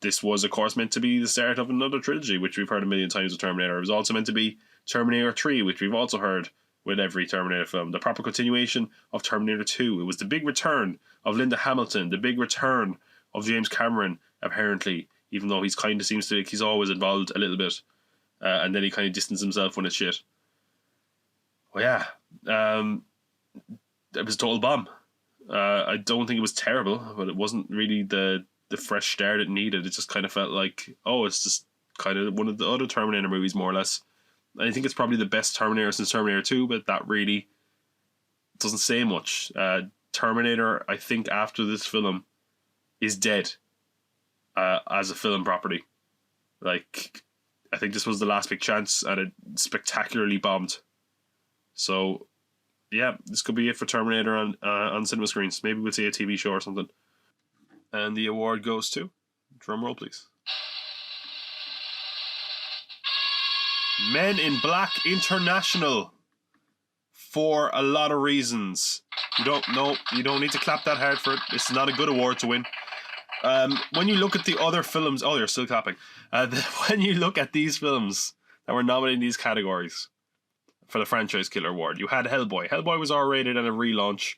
This was, of course, meant to be the start of another trilogy, which we've heard a million times with Terminator. It was also meant to be Terminator 3, which we've also heard with every Terminator film. The proper continuation of Terminator 2. It was the big return of Linda Hamilton, the big return of James Cameron, apparently, even though he's kind of seems to, he's always involved a little bit. And then he kind of distanced himself when it's shit. Well, yeah. It was a total bomb. I don't think it was terrible, but it wasn't really the fresh start it needed. It just kind of felt like, oh, it's just kind of one of the other Terminator movies, more or less. I think it's probably the best Terminator since Terminator 2, but that really doesn't say much. Terminator, I think, after this film, is dead as a film property. Like, I think this was the last big chance, and it spectacularly bombed. So, yeah, this could be it for Terminator on cinema screens. Maybe we'll see a TV show or something. And the award goes to, drum roll please, Men in Black International, for a lot of reasons. You don't need to clap that hard for it. It's not a good award to win. When you look at the other films, oh, you're still clapping. When you look at these films that were nominated in these categories for the Franchise Killer Award, you had Hellboy. Hellboy was R-rated and a relaunch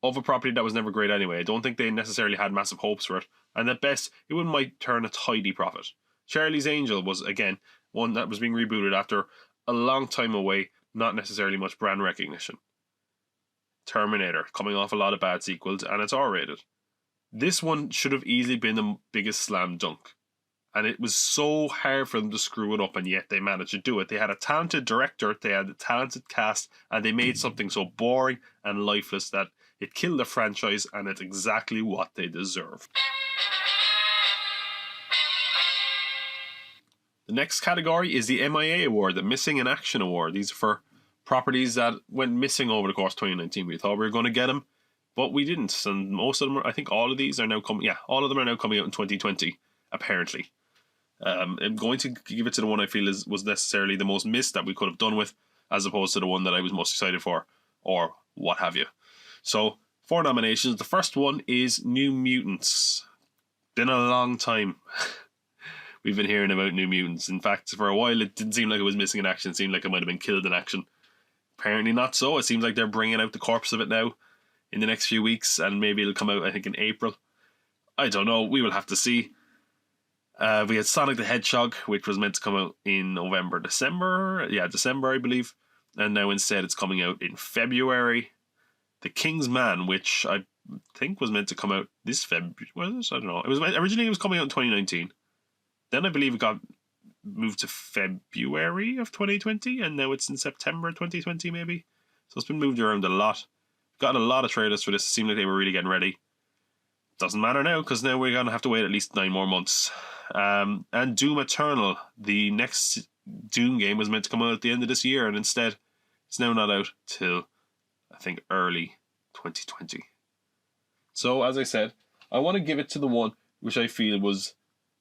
of a property that was never great anyway. I don't think they necessarily had massive hopes for it. And at best, it might turn a tidy profit. Charlie's Angel was, again, one that was being rebooted after a long time away, not necessarily much brand recognition. Terminator, coming off a lot of bad sequels, and it's R-rated. This one should have easily been the biggest slam dunk. And it was so hard for them to screw it up, and yet they managed to do it. They had a talented director, they had a talented cast, and they made something so boring and lifeless that it killed the franchise, and it's exactly what they deserve. The next category is the MIA Award, the Missing in Action Award. These are for properties that went missing over the course of 2019. We thought we were going to get them, but we didn't. And most of them, I think all of these are now coming. Yeah, all of them are now coming out in 2020, apparently. I'm going to give it to the one I feel was necessarily the most missed that we could have done with, as opposed to the one that I was most excited for, or what have you. So, 4 nominations. The first one is New Mutants. Been a long time. We've been hearing about New Mutants. In fact, for a while, it didn't seem like it was missing in action. It seemed like it might have been killed in action. Apparently not so. It seems like they're bringing out the corpse of it now in the next few weeks, and maybe it'll come out, I think, in April. I don't know. We will have to see. We had Sonic the Hedgehog, which was meant to come out in December, I believe. And now instead it's coming out in February. The King's Man, which I think was meant to come out this February. Was it? I don't know. Originally it was coming out in 2019. Then I believe it got moved to February of 2020, and now it's in September 2020 maybe. So it's been moved around a lot. Gotten a lot of trailers for this. It seemed like they were really getting ready. Doesn't matter now, because now we're going to have to wait at least 9 more months. And Doom Eternal, the next Doom game, was meant to come out at the end of this year, and instead it's now not out till, I think, early 2020. So, as I said, I want to give it to the one which I feel was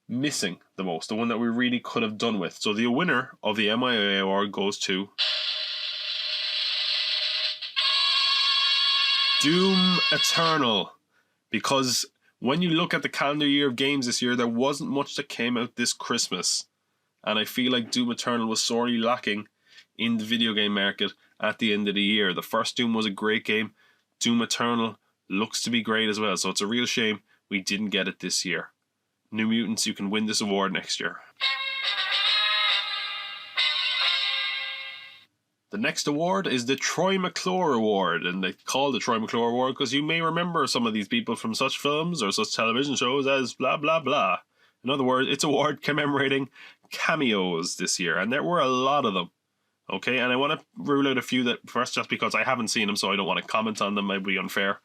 missing the most, the one that we really could have done with. So the winner of the MIA award goes to Doom Eternal, because when you look at the calendar year of games this year, there wasn't much that came out this Christmas, and I feel like Doom Eternal was sorely lacking in the video game market at the end of the year. The first Doom was a great game. Doom Eternal looks to be great as well, so it's a real shame we didn't get it this year. New Mutants, you can win this award next year. The next award is the Troy McClure Award, and they call it the Troy McClure Award because you may remember some of these people from such films or such television shows as blah blah blah. In other words, it's an award commemorating cameos this year, and there were a lot of them. Okay, and I want to rule out a few that first, just because I haven't seen them, so I don't want to comment on them. Might be unfair.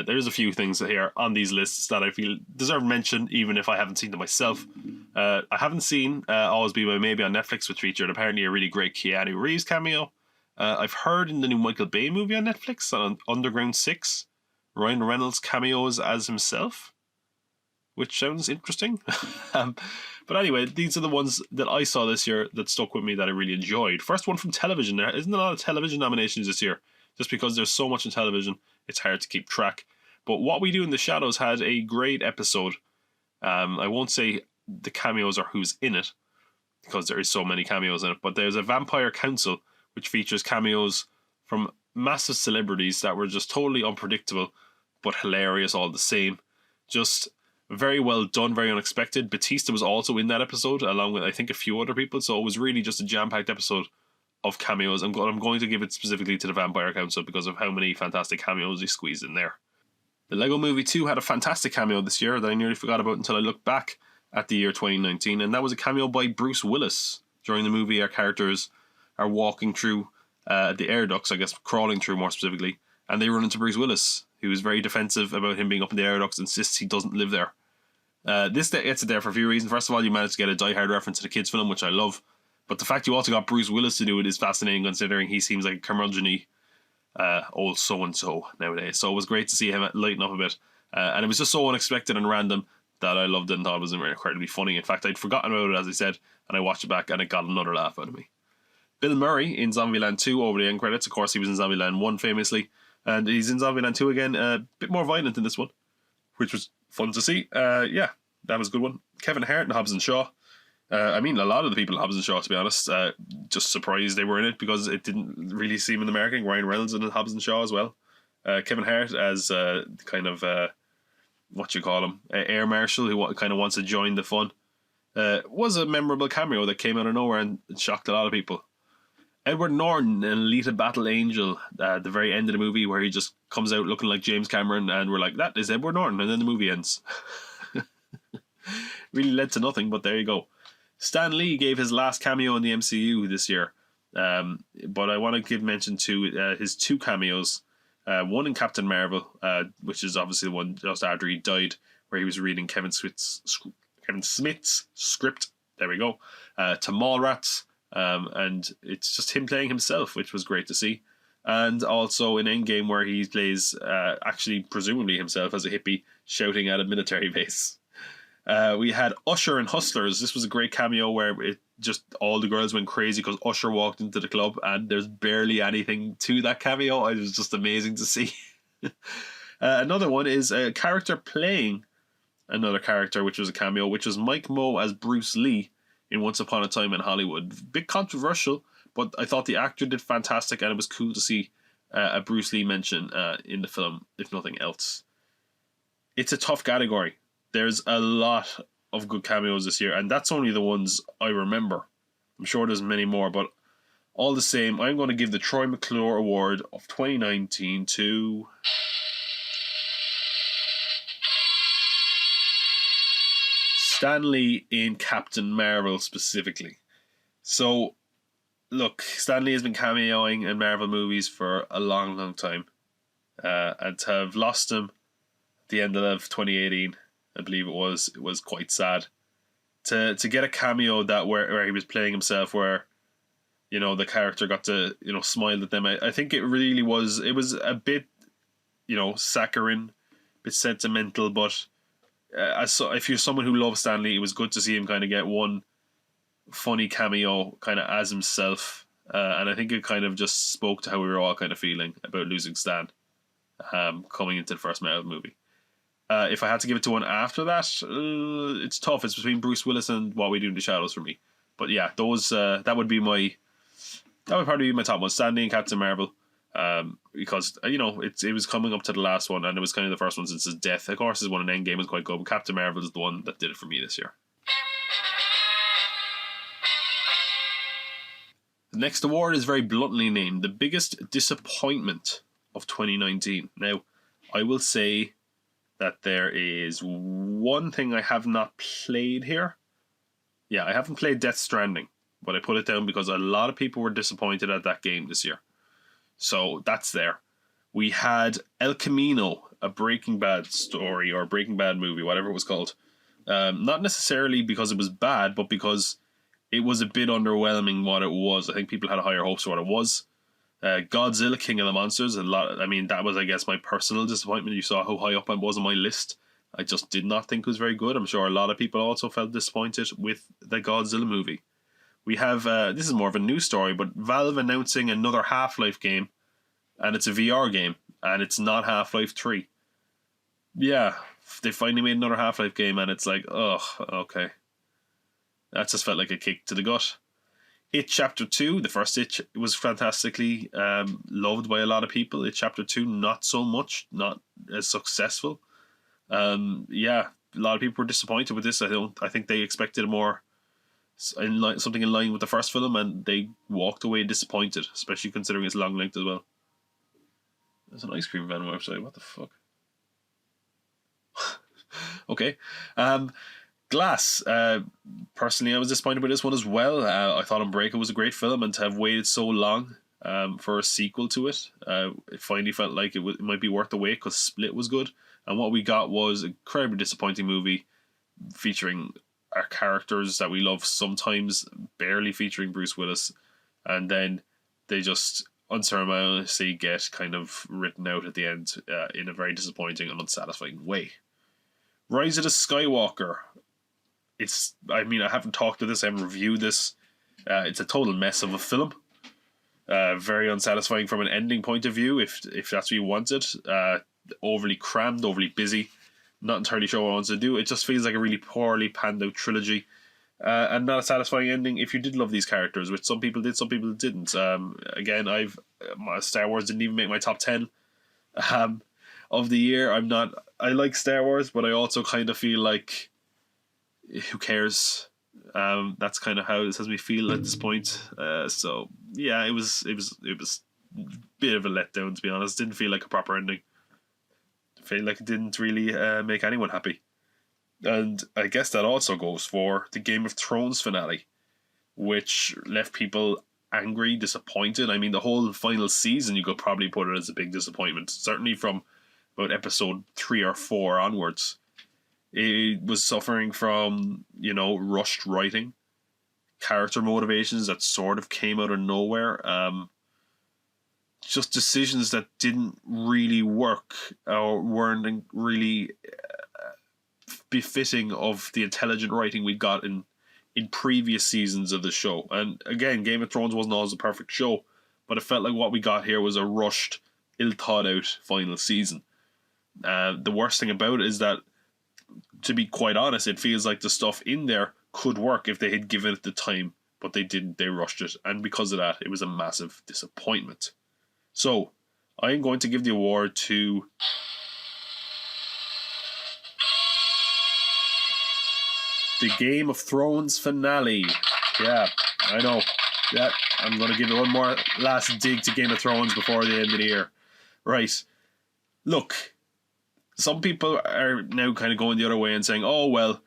There's a few things here on these lists that I feel deserve mention, even if I haven't seen them myself. I haven't seen Always Be My Maybe on Netflix, which featured apparently a really great Keanu Reeves cameo. I've heard in the new Michael Bay movie on Netflix, on Underground 6, Ryan Reynolds cameos as himself, which sounds interesting. But anyway, these are the ones that I saw this year that stuck with me that I really enjoyed. First one from television. There isn't a lot of television nominations this year, just because there's so much in television, it's hard to keep track. But What We Do in the Shadows had a great episode. I won't say the cameos or who's in it, because there is so many cameos in it, but there's a vampire council which features cameos from massive celebrities that were just totally unpredictable but hilarious all the same. Just very well done, very unexpected. Batista was also in that episode along with I think a few other people, so it was really just a jam-packed episode of cameos. I'm going to give it specifically to the Vampire Council because of how many fantastic cameos he squeezed in there. The Lego Movie 2 had a fantastic cameo this year that I nearly forgot about until I looked back at the year 2019, and that was a cameo by Bruce Willis. During the movie, our characters are walking through the air ducts, I guess crawling through more specifically, and they run into Bruce Willis, who is very defensive about him being up in the air ducts, insists he doesn't live there. This gets it there for a few reasons. First of all, you managed to get a Die Hard reference to the kids film, which I love, but the fact you also got Bruce Willis to do it is fascinating, considering he seems like a curmudgeon-y old so-and-so nowadays. So it was great to see him lighten up a bit, and it was just so unexpected and random that I loved it and thought it was incredibly funny. In fact, I'd forgotten about it, as I said, and I watched it back and it got another laugh out of me. Bill Murray in Zombieland 2 over the end credits. Of course, he was in Zombieland 1 famously, and he's in Zombieland 2 again, a bit more violent in this one, which was fun to see. Yeah, that was a good one. Kevin Hart and Hobbs and Shaw. I mean, a lot of the people in Hobbs and Shaw, to be honest, just surprised they were in it because it didn't really seem in American. Ryan Reynolds in Hobbs and Shaw as well. Kevin Hart as kind of what you call him, air marshal who kind of wants to join the fun. Was a memorable cameo that came out of nowhere and shocked a lot of people. Edward Norton in Alita Battle Angel, at the very end of the movie, where he just comes out looking like James Cameron, and we're like, that is Edward Norton, and then the movie ends. Really led to nothing, but there you go. Stan Lee gave his last cameo in the MCU this year, but I want to give mention to his two cameos. One in Captain Marvel, which is obviously the one just after he died, where he was reading Kevin Smith's script. There we go. To Mallrats, and it's just him playing himself, which was great to see. And also in Endgame, where he plays actually presumably himself as a hippie shouting at a military base. We had Usher in Hustlers. This was a great cameo where it just all the girls went crazy because Usher walked into the club, and there's barely anything to that cameo. It was just amazing to see. Another one is a character playing another character, which was a cameo, which was Mike Moe as Bruce Lee in Once Upon a Time in Hollywood. Bit controversial, but I thought the actor did fantastic, and it was cool to see a Bruce Lee mention in the film, if nothing else. It's a tough category. There's a lot of good cameos this year, and that's only the ones I remember. I'm sure there's many more, but all the same, I'm going to give the Troy McClure Award of 2019 to Stan Lee in Captain Marvel specifically. So, look, Stan Lee has been cameoing in Marvel movies for a long, long time, and to have lost him at the end of 2018, I believe it was quite sad. To get a cameo that where he was playing himself, where the character got to smile at them. I think it really was. It was a bit saccharine, a bit sentimental, but if you're someone who loves Stan Lee, it was good to see him kind of get one funny cameo kind of as himself, and I think it kind of just spoke to how we were all kind of feeling about losing Stan coming into the first Marvel movie. If I had to give it to one after that, it's tough. It's between Bruce Willis and What We Do in the Shadows for me. But yeah, those that would probably be my top one, Stan Lee and Captain Marvel, because it was coming up to the last one, and it was kind of the first one since his death. Of course, his one in Endgame was quite good, but Captain Marvel is the one that did it for me this year. The next award is very bluntly named the biggest disappointment of 2019. Now, I will say that there is one thing I have not played here. Yeah, I haven't played Death Stranding, but I put it down because a lot of people were disappointed at that game this year. So that's there. We had El Camino, a Breaking Bad story or Breaking Bad movie, whatever it was called. Not necessarily because it was bad, but because it was a bit underwhelming what it was. I think people had higher hopes for what it was. Godzilla King of the Monsters, that was, I guess, my personal disappointment. You saw how high up I was on my list. I just did not think it was very good. I'm sure a lot of people also felt disappointed with the Godzilla movie. We have, this is more of a news story, but Valve announcing another Half-Life game, and it's a VR game, and it's not Half-Life 3. Yeah, they finally made another Half-Life game, and it's like, ugh, okay. That just felt like a kick to the gut. It Chapter 2, the first It was fantastically loved by a lot of people. It Chapter 2, not so much, not as successful. A lot of people were disappointed with this. I think they expected more something in line with the first film, and they walked away disappointed, especially considering its long length as well. There's an ice cream van website. What the fuck? Okay. Glass. Personally, I was disappointed with this one as well. I thought Unbreakable was a great film, and to have waited so long for a sequel to it, it finally felt like it might be worth the wait because Split was good. And what we got was an incredibly disappointing movie featuring our characters that we love, sometimes barely featuring Bruce Willis, and then they just unceremoniously get kind of written out at the end in a very disappointing and unsatisfying way. Rise of the Skywalker. I haven't talked to this, I haven't reviewed this. It's a total mess of a film. Very unsatisfying from an ending point of view, if that's what you wanted. Overly crammed, overly busy. Not entirely sure what I want to do. It just feels like a really poorly panned out trilogy. And not a satisfying ending if you did love these characters, which some people did, some people didn't. Again, Star Wars didn't even make my top 10 of the year. I like Star Wars, but I also kind of feel like, who cares? That's kind of how this has me feel at this point. So yeah, it was a bit of a letdown, to be honest. Didn't feel like a proper ending. Feel like it didn't really make anyone happy. And I guess that also goes for the Game of Thrones finale, which left people angry, disappointed. I mean, the whole final season, you could probably put it as a big disappointment. Certainly from about episode 3 or 4 onwards. It was suffering from, rushed writing, character motivations that sort of came out of nowhere. Just decisions that didn't really work or weren't really befitting of the intelligent writing we got in previous seasons of the show. And again, Game of Thrones wasn't always a perfect show, but it felt like what we got here was a rushed, ill-thought-out final season. The worst thing about it is that, to be quite honest, it feels like the stuff in there could work if they had given it the time, but they didn't. They rushed it, and because of that, it was a massive disappointment. So, I am going to give the award to the Game of Thrones finale. Yeah, I know. Yeah, I'm going to give it one more last dig to Game of Thrones before the end of the year. Right. Look, some people are now kind of going the other way and saying, oh, well,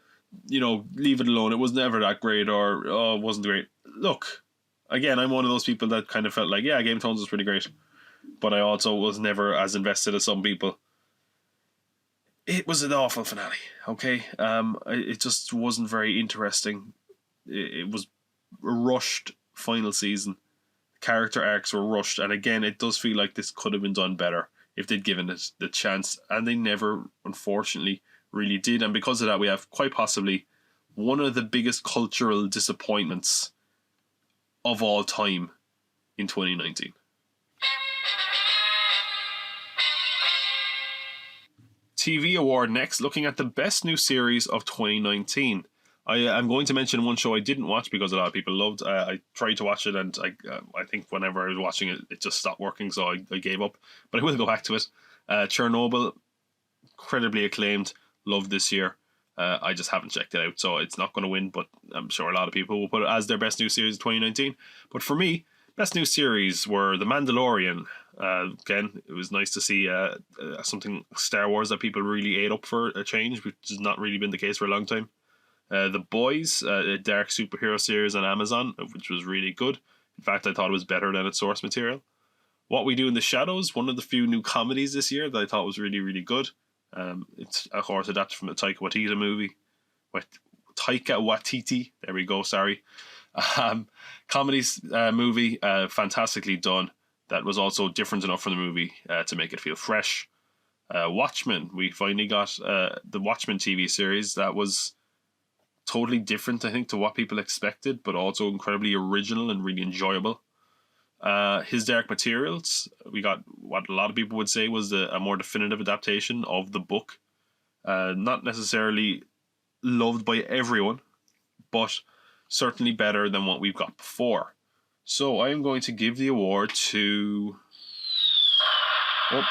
leave it alone. It was never that great, or, oh, it wasn't great. Look, again, I'm one of those people that kind of felt like, yeah, Game of Thrones was pretty great. But I also was never as invested as some people. It was an awful finale, okay? It just wasn't very interesting. It was a rushed final season. Character arcs were rushed, and again, it does feel like this could have been done better if they'd given it the chance, and they never, unfortunately, really did. And because of that, we have quite possibly one of the biggest cultural disappointments of all time in 2019. TV award next, looking at the best new series of 2019. I'm going to mention one show I didn't watch because a lot of people loved. I tried to watch it, and I think whenever I was watching it, it just stopped working, so I gave up. But I will go back to it. Chernobyl, incredibly acclaimed, loved this year. I just haven't checked it out, so it's not going to win, but I'm sure a lot of people will put it as their best new series of 2019. But for me, best new series were The Mandalorian. Again, it was nice to see something Star Wars that people really ate up for a change, which has not really been the case for a long time. The Boys, a dark superhero series on Amazon, which was really good. In fact, I thought it was better than its source material. What We Do in the Shadows, one of the few new comedies this year that I thought was really, really good. It's, of course, adapted from the Taika Waititi movie. Taika Waititi, there we go, sorry. Comedies movie, fantastically done. that was also different enough from the movie to make it feel fresh. Watchmen, we finally got the Watchmen TV series that was totally different, I think, to what people expected, but also incredibly original and really enjoyable. His Dark Materials, we got what a lot of people would say was a more definitive adaptation of the book. Not necessarily loved by everyone, but certainly better than what we've got before. So I am going to give the award to... Oh,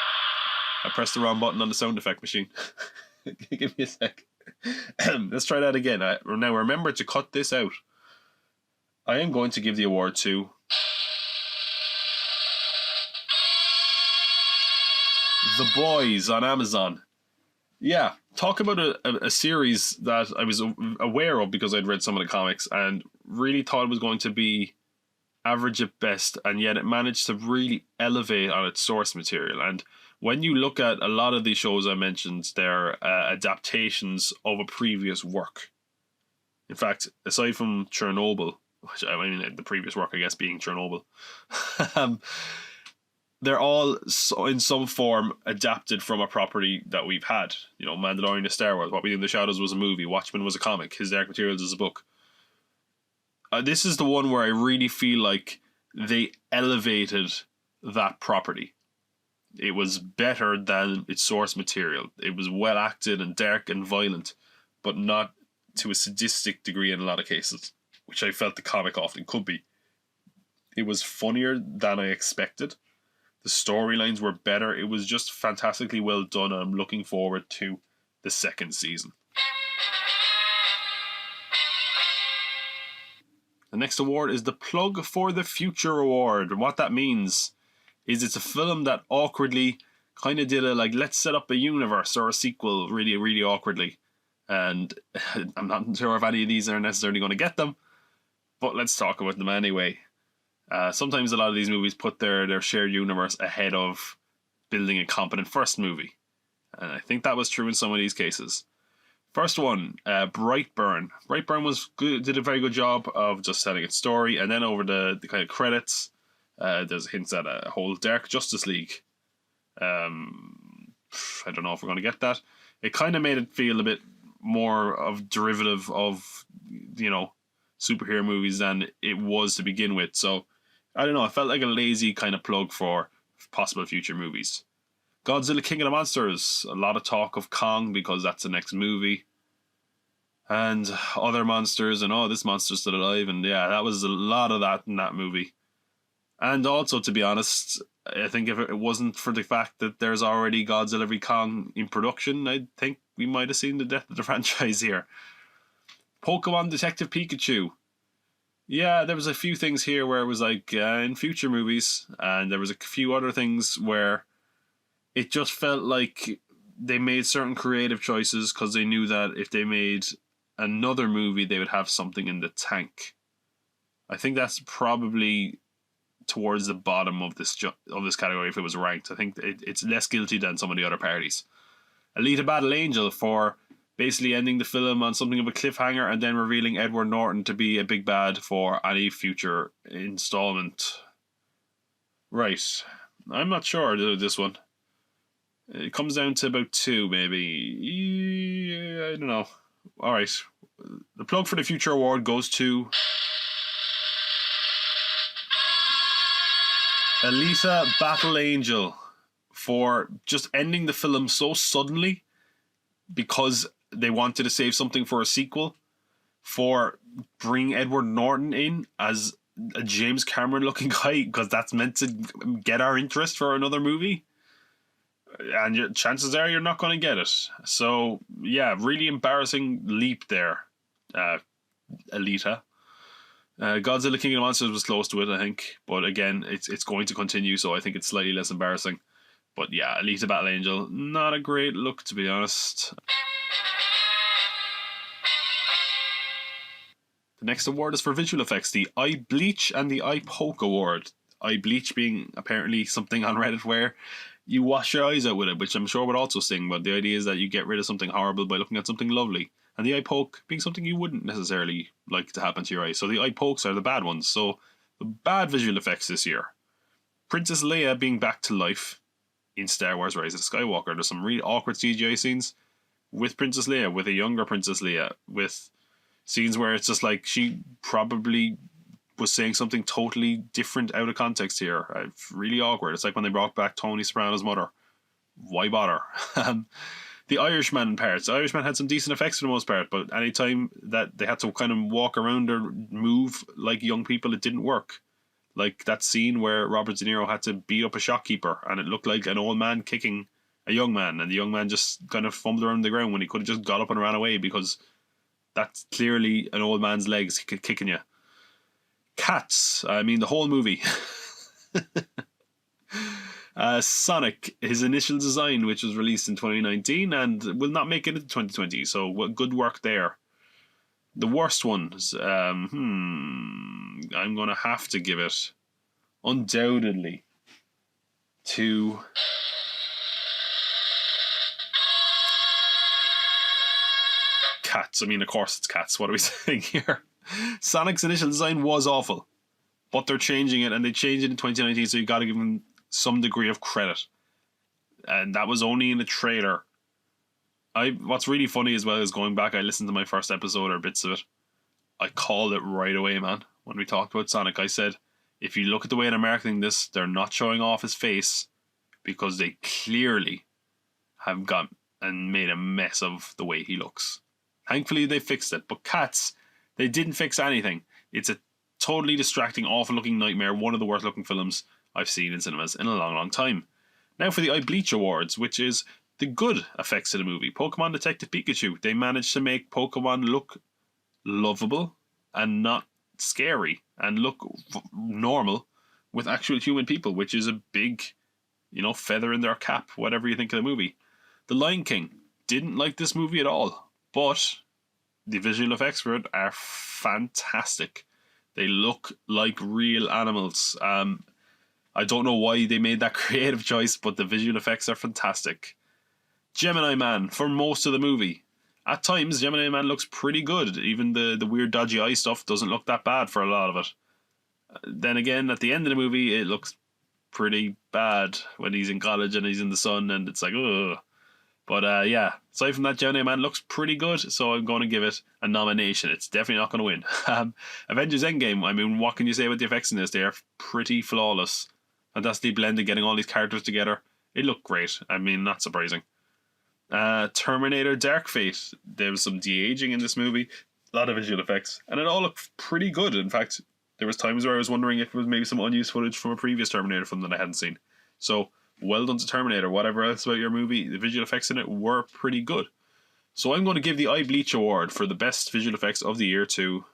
I pressed the wrong button on the sound effect machine. Give me a sec. Let's try that again. Now remember to cut this out. I am going to give the award to... The Boys on Amazon. Yeah, talk about a series that I was aware of because I'd read some of the comics and really thought it was going to be average at best, and yet it managed to really elevate on its source material. And when you look at a lot of these shows I mentioned, they're adaptations of a previous work. In fact, aside from Chernobyl, which I mean the previous work I guess being Chernobyl, they're all in some form adapted from a property that we've had. You know, Mandalorian is Star Wars, What We Do in the Shadows was a movie, Watchmen was a comic, His Dark Materials is a book. This is the one where I really feel like they elevated that property. It was better than its source material. It was well acted and dark and violent, but not to a sadistic degree in a lot of cases, which I felt the comic often could be. It was funnier than I expected. The storylines were better. It was just fantastically well done, and I'm looking forward to the second season. The next award is the Plug for the Future Award. And what that means is it's a film that awkwardly kind of did a, like, let's set up a universe or a sequel really, really awkwardly. And I'm not sure if any of these are necessarily going to get them, but let's talk about them anyway. Sometimes a lot of these movies put their shared universe ahead of building a competent first movie. And I think that was true in some of these cases. First one, Brightburn. Brightburn was good, did a very good job of just telling its story, and then over the kind of credits, there's hints at a whole Dark Justice League. I don't know if we're going to get that. It kind of made it feel a bit more of derivative of, you know, superhero movies than it was to begin with. So, I don't know, it felt like a lazy kind of plug for possible future movies. Godzilla King of the Monsters, a lot of talk of Kong because that's the next movie. And other monsters, and this monster's still alive, and yeah, that was a lot of that in that movie. And also, to be honest, I think if it wasn't for the fact that there's already Godzilla v Kong in production, I think we might have seen the death of the franchise here. Pokemon Detective Pikachu. Yeah, there was a few things here where it was like in future movies, and there was a few other things where it just felt like they made certain creative choices because they knew that if they made another movie, they would have something in the tank. I think that's probably towards the bottom of this category if it was ranked. I think it's less guilty than some of the other parties. Alita Battle Angel for basically ending the film on something of a cliffhanger and then revealing Edward Norton to be a big bad for any future installment. Right. I'm not sure this one. It comes down to about 2, maybe. I don't know. Alright. The Plug for the Future Award goes to Alita Battle Angel for just ending the film so suddenly because they wanted to save something for a sequel, for bringing Edward Norton in as a James Cameron looking guy because that's meant to get our interest for another movie. And your chances are you're not going to get it. So, yeah, really embarrassing leap there, Alita. Godzilla King of the Monsters was close to it, I think. But again, it's going to continue, so I think it's slightly less embarrassing. But yeah, Alita Battle Angel, not a great look, to be honest. The next award is for visual effects, the Eye Bleach and the Eye Poke Award. Eye Bleach being apparently something on Reddit where you wash your eyes out with it, which I'm sure would also sting, but the idea is that you get rid of something horrible by looking at something lovely. And the eye poke being something you wouldn't necessarily like to happen to your eyes. So the eye pokes are the bad ones. So the bad visual effects this year. Princess Leia being back to life in Star Wars Rise of Skywalker. There's some really awkward CGI scenes with Princess Leia, with a younger Princess Leia, with scenes where it's just like she probably was saying something totally different out of context here. Really awkward. It's like when they brought back Tony Soprano's mother. Why bother? The Irishman parts. The Irishman had some decent effects for the most part, but anytime that they had to kind of walk around or move like young people, it didn't work. Like that scene where Robert De Niro had to beat up a shopkeeper and it looked like an old man kicking a young man, and the young man just kind of fumbled around the ground when he could have just got up and ran away, because that's clearly an old man's legs kicking you. Cats. I mean, the whole movie. Sonic, his initial design, which was released in 2019 and will not make it into 2020, so good work there. The worst ones, I'm going to have to give it, undoubtedly, to Cats. I mean, of course it's Cats. What are we saying here? Sonic's initial design was awful, but they're changing it, and they changed it in 2019, so you got to give them some degree of credit. And that was only in the trailer. What's really funny as well is going back, I listened to my first episode or bits of it. I called it right away, man. When we talked about Sonic, I said, if you look at the way they're marketing this, they're not showing off his face because they clearly have got and made a mess of the way he looks. Thankfully, they fixed it. But Cats, they didn't fix anything. It's a totally distracting, awful looking nightmare. One of the worst looking films I've seen in cinemas in a long, long time. Now for the Eye Bleach Awards, which is the good effects of the movie. Pokemon Detective Pikachu. They managed to make Pokemon look lovable and not scary and look normal with actual human people, which is a big, feather in their cap, whatever you think of the movie. The Lion King. Didn't like this movie at all, but the visual effects for it are fantastic. They look like real animals. I don't know why they made that creative choice, but the visual effects are fantastic. Gemini Man, for most of the movie. At times, Gemini Man looks pretty good. Even the weird dodgy eye stuff doesn't look that bad for a lot of it. Then again, at the end of the movie, it looks pretty bad when he's in college and he's in the sun, and it's like, ugh. But aside from that, Gemini Man looks pretty good, so I'm going to give it a nomination. It's definitely not going to win. Avengers Endgame, I mean, what can you say about the effects in this? They are pretty flawless. Fantastically blended, getting all these characters together. It looked great. I mean, not surprising. Terminator Dark Fate. There was some de-aging in this movie. A lot of visual effects. And it all looked pretty good. In fact, there was times where I was wondering if it was maybe some unused footage from a previous Terminator film that I hadn't seen. So, well done to Terminator. Whatever else about your movie, the visual effects in it were pretty good. So I'm going to give the Eye Bleach Award for the best visual effects of the year to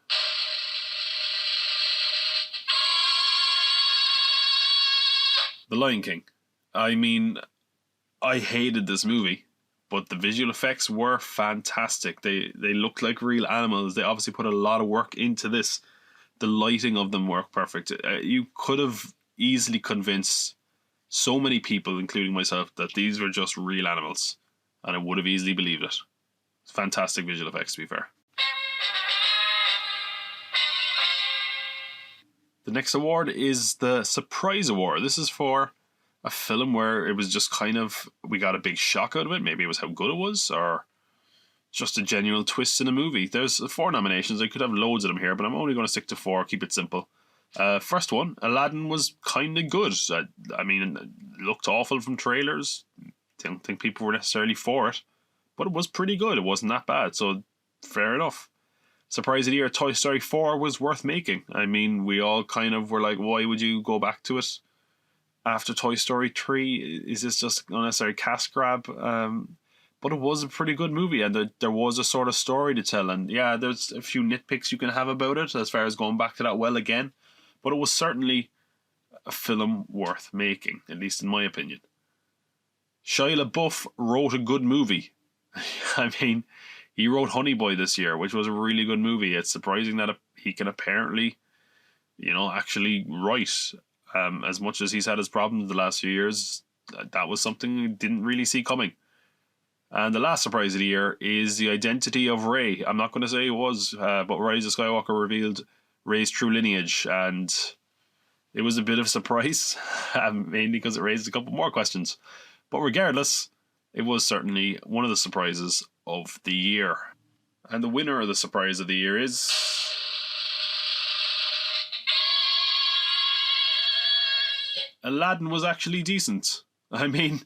The Lion King. I mean, I hated this movie, but the visual effects were fantastic. They looked like real animals. They obviously put a lot of work into this. The lighting of them worked perfect. You could have easily convinced so many people, including myself, that these were just real animals, and I would have easily believed it. Fantastic visual effects, to be fair. The next award is the Surprise Award. This is for a film where it was just kind of, we got a big shock out of it. Maybe it was how good it was, or just a genuine twist in a movie. There's 4 nominations. I could have loads of them here, but I'm only going to stick to 4, keep it simple. First one, Aladdin was kind of good. I mean, it looked awful from trailers. Didn't think people were necessarily for it, but it was pretty good. It wasn't that bad, so fair enough. Surprise of the year, Toy Story 4 was worth making. I mean, we all kind of were like, why would you go back to it after Toy Story 3? Is this just an unnecessary cash grab? But it was a pretty good movie, and there was a sort of story to tell. And yeah, there's a few nitpicks you can have about it as far as going back to that well again. But it was certainly a film worth making, at least in my opinion. Shia LaBeouf wrote a good movie. I mean, he wrote Honey Boy this year, which was a really good movie. It's surprising that he can apparently, actually write. As much as he's had his problems the last few years, that was something we didn't really see coming. And the last surprise of the year is the identity of Rey. I'm not going to say it was, but Rise of Skywalker revealed Rey's true lineage, and It was a bit of a surprise, mainly because it raised a couple more questions. But regardless, it was certainly one of the surprises of the year. And the winner of the surprise of the year is... Aladdin was actually decent. I mean,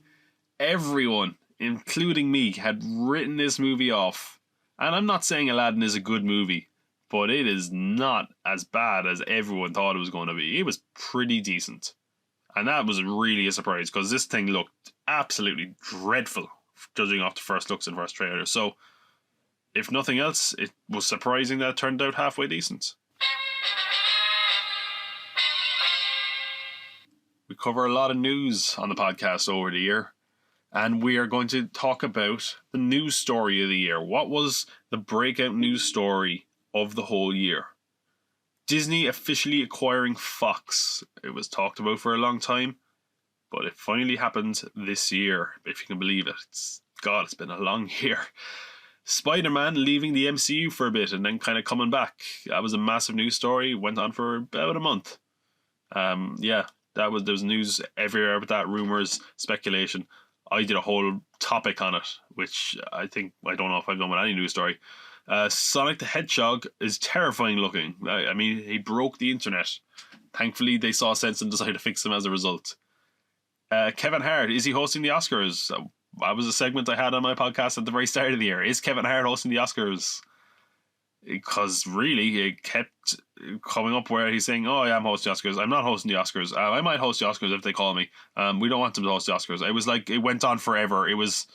everyone, including me, had written this movie off. And I'm not saying Aladdin is a good movie, but it is not as bad as everyone thought it was going to be. It was pretty decent. And that was really a surprise, because this thing looked absolutely dreadful, judging off the first looks and first trailer. So, if nothing else, it was surprising that it turned out halfway decent. We cover a lot of news on the podcast over the year, and we are going to talk about the news story of the year. What was the breakout news story of the whole year? Disney officially acquiring Fox. It was talked about for a long time, but it finally happened this year, if you can believe it. It's been a long year. Spider-Man leaving the MCU for a bit and then kind of coming back. That was a massive news story. Went on for about a month. There was news everywhere about that, rumors, speculation. I did a whole topic on it, which I don't know if I've done with any news story. Sonic the Hedgehog is terrifying looking. I mean, he broke the internet. Thankfully, they saw sense and decided to fix him as a result. Kevin Hart, is he hosting the Oscars? That was a segment I had on my podcast at the very start of the year. Is Kevin Hart hosting the Oscars? Because really, it kept coming up where he's saying, "Oh, yeah, I'm hosting the Oscars. I'm not hosting the Oscars. I might host the Oscars if they call me. We don't want him to host the Oscars." It was like, it went on forever. It was,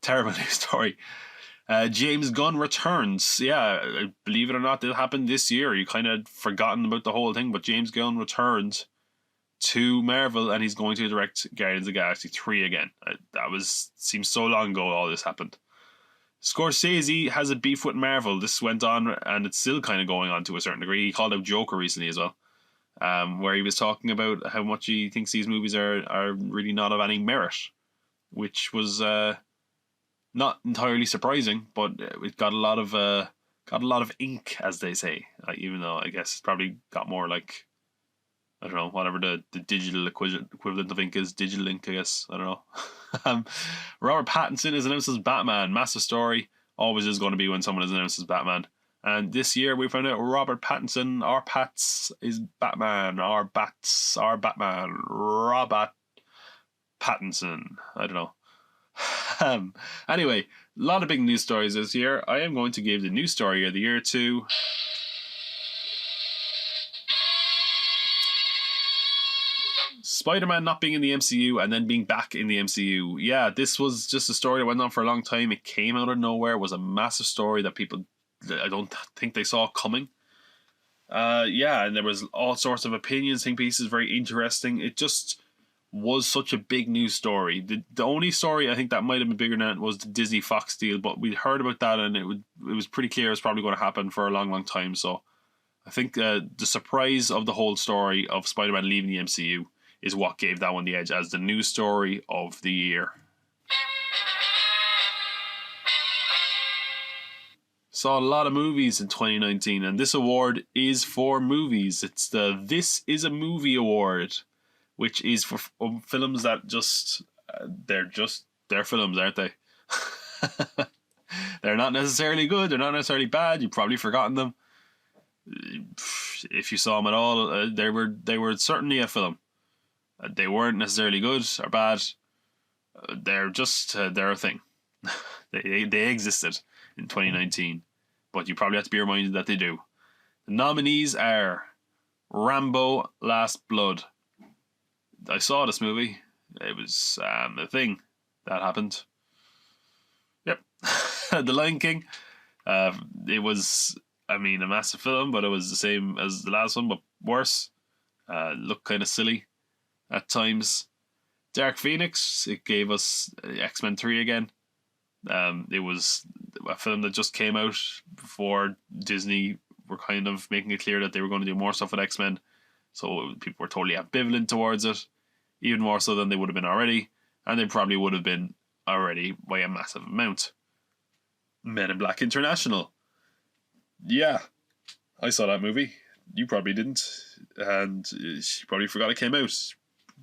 terrible news story. James Gunn returns. Yeah, believe it or not, it happened this year. You kind of forgotten about the whole thing, but James Gunn returned to Marvel, and he's going to direct Guardians of the Galaxy 3 again. Seems so long ago all this happened. Scorsese has a beef with Marvel. This went on, and it's still kind of going on to a certain degree. He called out Joker recently as well, where he was talking about how much he thinks these movies are really not of any merit, which was not entirely surprising, but it got a lot of ink, as they say. Even though I guess it's probably got more like, I don't know, whatever the digital equivalent of ink is, digital ink, I guess. I don't know. Robert Pattinson is announced as Batman. Massive story. Always is going to be when someone is announced as Batman. And this year we found out Robert Pattinson, our Pats, is Batman. Our Bats are Batman. Robert Pattinson. I don't know. Anyway, a lot of big news stories this year. I am going to give the news story of the year to... Spider-Man not being in the MCU and then being back in the MCU. Yeah, this was just a story that went on for a long time. It came out of nowhere. It was a massive story that people, I don't think they saw coming. And there was all sorts of opinions, think pieces, very interesting. It just was such a big news story. The only story I think that might have been bigger than that was the Disney Fox deal, but we heard about that and it was pretty clear it was probably going to happen for a long, long time. So I think the surprise of the whole story of Spider-Man leaving the MCU is what gave that one the edge as the news story of the year. Saw a lot of movies in 2019, and this award is for movies. It's the This Is a Movie Award, which is for films that they're films, aren't they? They're not necessarily good, they're not necessarily bad, you've probably forgotten them. If you saw them at all, they were certainly a film. They weren't necessarily good or bad. They're a thing. they existed in 2019, but you probably have to be reminded that they do. The nominees are Rambo: Last Blood. I saw this movie. It was a thing that happened. Yep. The Lion King. It was, a massive film, but it was the same as the last one, but worse. Looked kind of silly at times. Dark Phoenix, it gave us X-Men 3 again. It was a film that just came out before Disney were kind of making it clear that they were going to do more stuff with X-Men. So people were totally ambivalent towards it, even more so than they would have been already. And they probably would have been already by a massive amount. Men in Black International. Yeah, I saw that movie. You probably didn't, and you probably forgot it came out.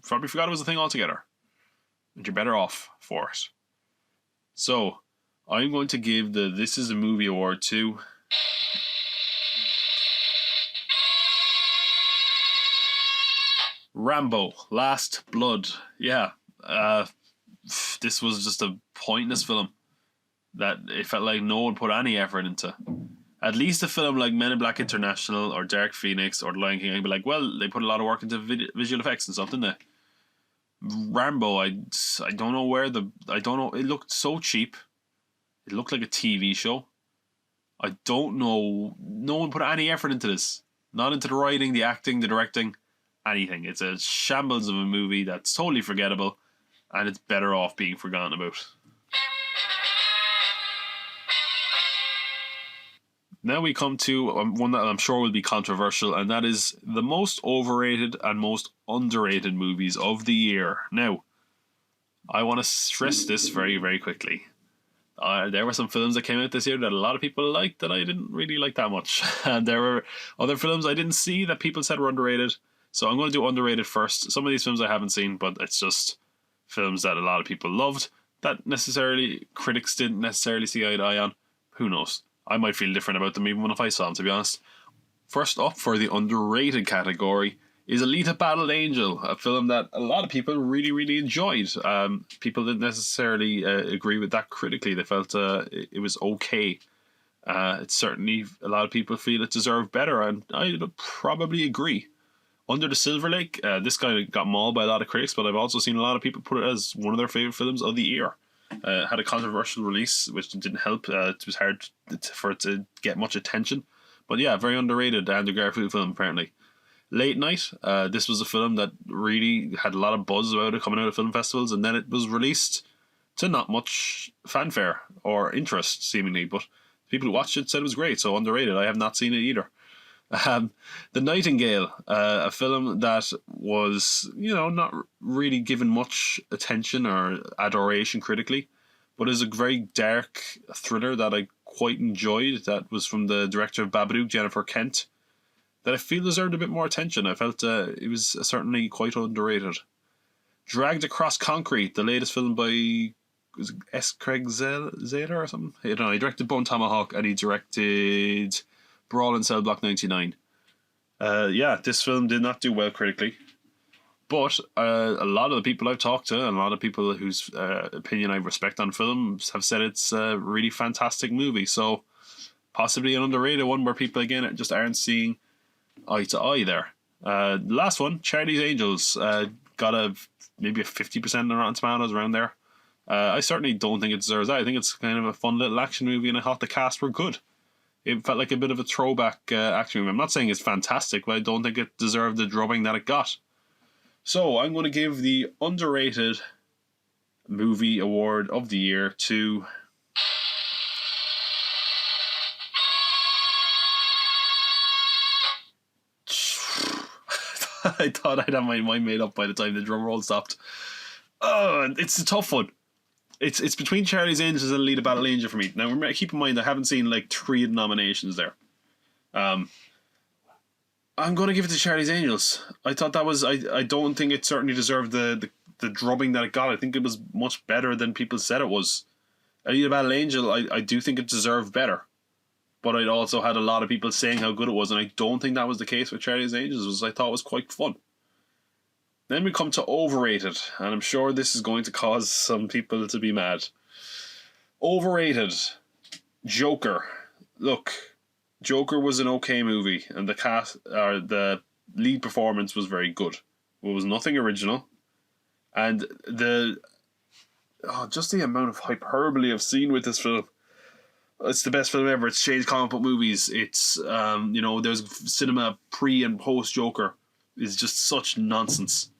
Probably forgot it was a thing altogether. And you're better off for it. So, I'm going to give the This Is a Movie Award to Rambo: Last Blood. Yeah, this was just a pointless film that it felt like no one put any effort into. At least a film like Men in Black International or Dark Phoenix or The Lion King, I'd be like, well, they put a lot of work into visual effects and stuff, didn't they? Rambo, I don't know where I don't know. It looked so cheap. It looked like a TV show. I don't know. No one put any effort into this. Not into the writing, the acting, the directing, anything. It's a shambles of a movie that's totally forgettable, and it's better off being forgotten about. Now we come to one that I'm sure will be controversial, and that is the most overrated and most underrated movies of the year. Now, I want to stress this very, very quickly. There were some films that came out this year that a lot of people liked that I didn't really like that much. And there were other films I didn't see that people said were underrated. So I'm going to do underrated first. Some of these films I haven't seen, but it's just films that a lot of people loved that necessarily critics didn't necessarily see eye to eye on. Who knows? I might feel different about them even if I saw them, to be honest. First up for the underrated category is Alita Battle Angel, a film that a lot of people really, really enjoyed. People didn't necessarily agree with that critically. They felt it was okay. It's certainly, a lot of people feel it deserved better, and I probably agree. Under the Silver Lake, this guy got mauled by a lot of critics, but I've also seen a lot of people put it as one of their favourite films of the year. Had a controversial release, which didn't help. It was hard for it to get much attention. But yeah, very underrated Andrew Garfield film, apparently. Late Night, this was a film that really had a lot of buzz about it coming out of film festivals, and then it was released to not much fanfare or interest, seemingly. But people who watched it said it was great, so underrated. I have not seen it either. The Nightingale, a film that was, not really given much attention or adoration critically, but is a very dark thriller that I quite enjoyed. That was from the director of Babadook, Jennifer Kent, that I feel deserved a bit more attention. I felt it was certainly quite underrated. Dragged Across Concrete, the latest film by S. Craig Zahler or something. I don't know. He directed Bone Tomahawk and he directed Brawl in Cell Block 99. This film did not do well critically, but a lot of the people I've talked to and a lot of people whose opinion I respect on films have said it's a really fantastic movie. So possibly an underrated one where people again just aren't seeing eye to eye there. The last one, Charlie's Angels, got maybe a 50% on Rotten Tomatoes, around there. I certainly don't think it deserves that. I think it's kind of a fun little action movie, and I thought the cast were good. It felt like a bit of a throwback action movie. I'm not saying it's fantastic, but I don't think it deserved the drubbing that it got. So I'm going to give the underrated movie award of the year to I thought I'd have my mind made up by the time the drum roll stopped. Oh, it's a tough one. It's between Charlie's Angels and Alita Battle Angel for me. Now, remember, keep in mind I haven't seen like 3 nominations there. I'm going to give it to Charlie's Angels. I thought that was... I don't think it certainly deserved the drubbing that it got. I think it was much better than people said it was. Alita Battle Angel, I do think it deserved better. But I'd also had a lot of people saying how good it was, and I don't think that was the case with Charlie's Angels. I thought it was quite fun. Then we come to overrated, and I'm sure this is going to cause some people to be mad. Overrated. Joker. Look, Joker was an okay movie, and the lead performance was very good. It was nothing original, and just the amount of hyperbole I've seen with this film. It's the best film ever. It's changed comic book movies. It's there's cinema pre and post Joker. It's just such nonsense.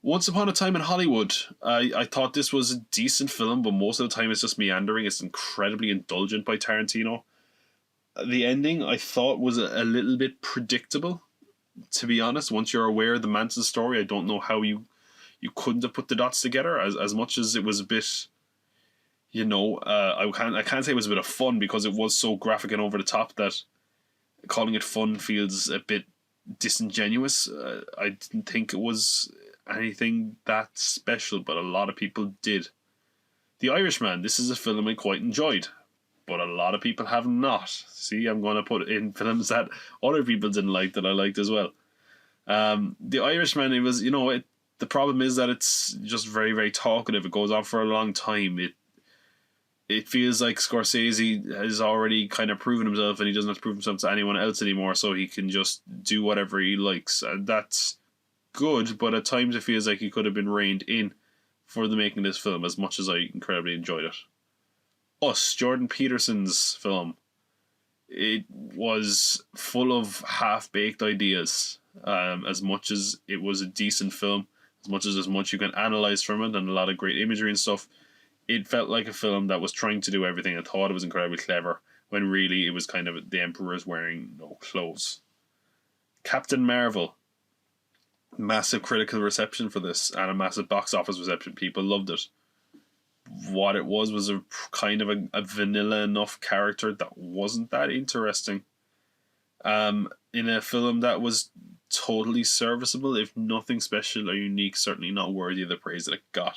Once Upon a Time in Hollywood, I thought this was a decent film, but most of the time it's just meandering. It's incredibly indulgent by Tarantino. The ending, I thought, was a little bit predictable, to be honest. Once you're aware of the Manson story, I don't know how you couldn't have put the dots together, as much as it was a bit... I can't say it was a bit of fun because it was so graphic and over the top that calling it fun feels a bit disingenuous. I didn't think it was anything that special, but a lot of people did. The Irishman, this is a film I quite enjoyed, but a lot of people have not. See, I'm going to put in films that other people didn't like that I liked as well. The Irishman, it was, the problem is that it's just very, very talkative. It goes on for a long time. It feels like Scorsese has already kind of proven himself, and he doesn't have to prove himself to anyone else anymore, so he can just do whatever he likes. And that's good, but at times it feels like he could have been reined in for the making of this film, as much as I incredibly enjoyed it. Us, Jordan Peterson's film. It was full of half-baked ideas. As much as it was a decent film, as much you can analyse from it, and a lot of great imagery and stuff, it felt like a film that was trying to do everything and thought it was incredibly clever, when really it was kind of the Emperor's wearing no clothes. Captain Marvel. Massive critical reception for this, and a massive box office reception. People loved it. What it was a kind of a vanilla enough character that wasn't that interesting. In a film that was totally serviceable, if nothing special or unique, certainly not worthy of the praise that it got.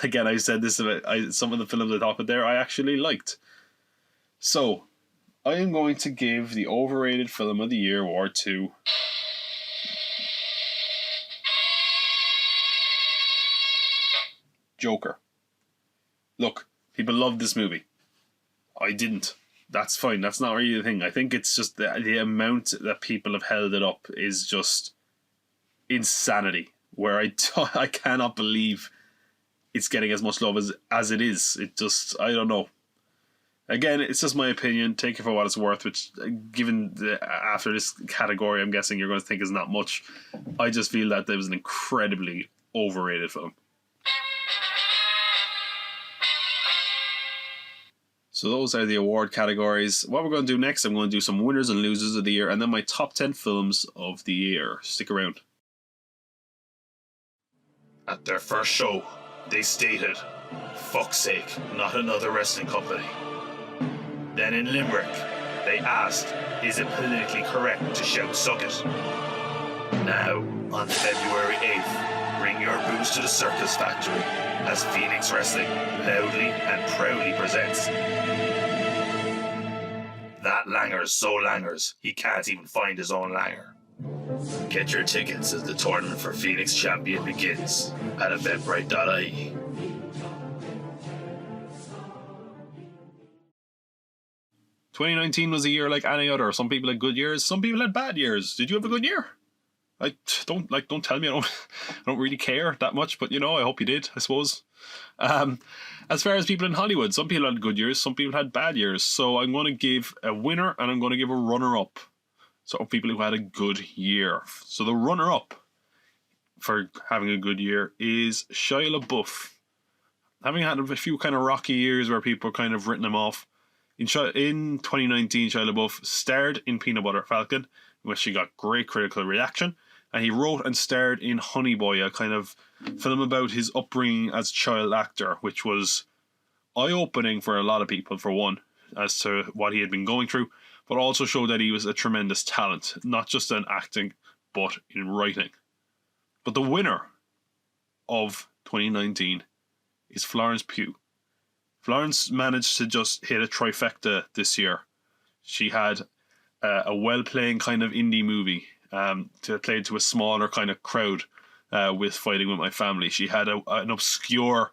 Again, I said this about some of the films I talked about there, I actually liked. So, I am going to give the overrated film of the year award to Joker. Look, people loved this movie. I didn't. That's fine. That's not really the thing. I think it's just the amount that people have held it up is just insanity. Where I cannot believe it's getting as much love as it is. It just, I don't know. Again, it's just my opinion. Take it for what it's worth, which, given after this category, I'm guessing you're going to think is not much. I just feel that it was an incredibly overrated film. So those are the award categories. What we're going to do next, I'm going to do some winners and losers of the year, and then my top 10 films of the year. Stick around. At their first show, they stated, "Fuck's sake, not another wrestling company." Then in Limerick, they asked, "Is it politically correct to shout suck it?" Now, on February 8th, bring your booze to the Circus Factory as Phoenix Wrestling loudly and proudly presents That Langer's so Langers, he can't even find his own Langer. Get your tickets as the tournament for Phoenix Champion begins at eventbrite.ie. "2019 was a year like any other. Some people had good years, some people had bad years. Did you have a good year? Don't tell me. I don't really care that much, but I hope you did, I suppose. As far as people in Hollywood, some people had good years, some people had bad years. So I'm going to give a winner and I'm going to give a runner-up. So people who had a good year. So the runner-up for having a good year is Shia LaBeouf. Having had a few kind of rocky years where people kind of written him off, in 2019, Shia LaBeouf starred in Peanut Butter Falcon, in which he got great critical reaction, and he wrote and starred in Honey Boy, a kind of film about his upbringing as a child actor, which was eye-opening for a lot of people, for one, as to what he had been going through, but also showed that he was a tremendous talent, not just in acting, but in writing. But the winner of 2019 is Florence Pugh. Florence managed to just hit a trifecta this year. She had a well-playing kind of indie movie to play to a smaller kind of crowd with Fighting With My Family. She had an obscure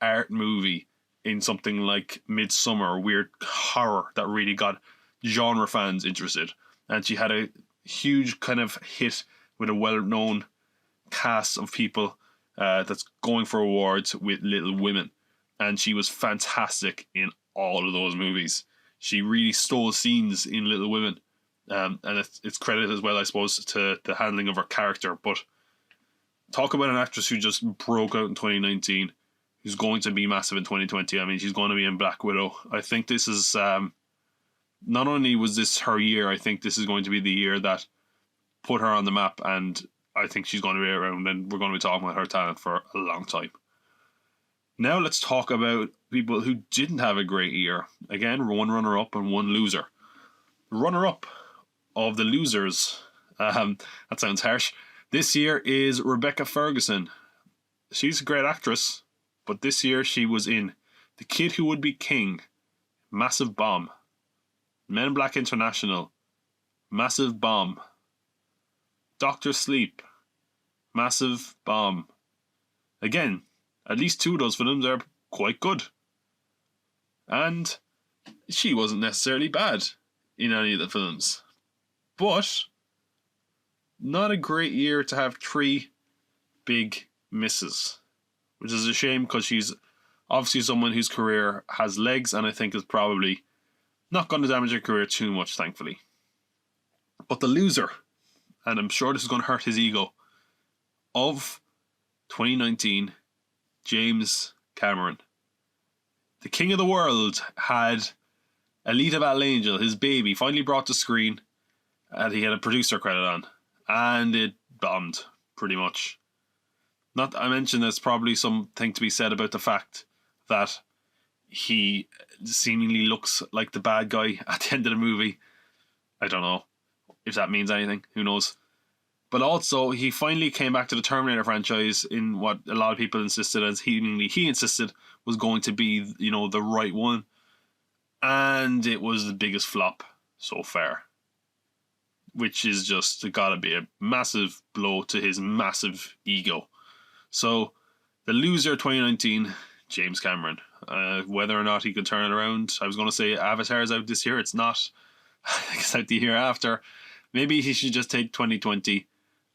art movie in something like Midsummer, weird horror that really got genre fans interested. And she had a huge kind of hit with a well-known cast of people that's going for awards with Little Women. And she was fantastic in all of those movies. She really stole scenes in Little Women. And it's credited as well, I suppose, to the handling of her character. But talk about an actress who just broke out in 2019, who's going to be massive in 2020. I mean, she's going to be in Black Widow. I think this is, not only was this her year, I think this is going to be the year that put her on the map. And I think she's going to be around, and we're going to be talking about her talent for a long time. Now let's talk about people who didn't have a great year. Again, one runner-up and one loser. runner-up of the losers, that sounds harsh, this year is Rebecca Ferguson. She's a great actress, but this year she was in The Kid Who Would Be King, massive bomb. Men in Black International, massive bomb. Doctor Sleep, massive bomb. Again, at least 2 of those films are quite good. And she wasn't necessarily bad in any of the films. But not a great year to have 3 big misses, which is a shame because she's obviously someone whose career has legs and I think is probably not going to damage her career too much, thankfully. But the loser, and I'm sure this is going to hurt his ego, of 2019, James Cameron. The King of the World had Alita Battle Angel, his baby, finally brought to screen, and he had a producer credit on, and it bombed, pretty much. Not I mentioned there's probably something to be said about the fact that he seemingly looks like the bad guy at the end of the movie. I don't know if that means anything, who knows. But also, he finally came back to the Terminator franchise in what a lot of people insisted, as he insisted, was going to be, the right one. And it was the biggest flop so far. Which is just gotta be a massive blow to his massive ego. So, the loser 2019, James Cameron. Whether or not he could turn it around, I was going to say Avatar's out this year. It's not. It's out the year after. Maybe he should just take 2020,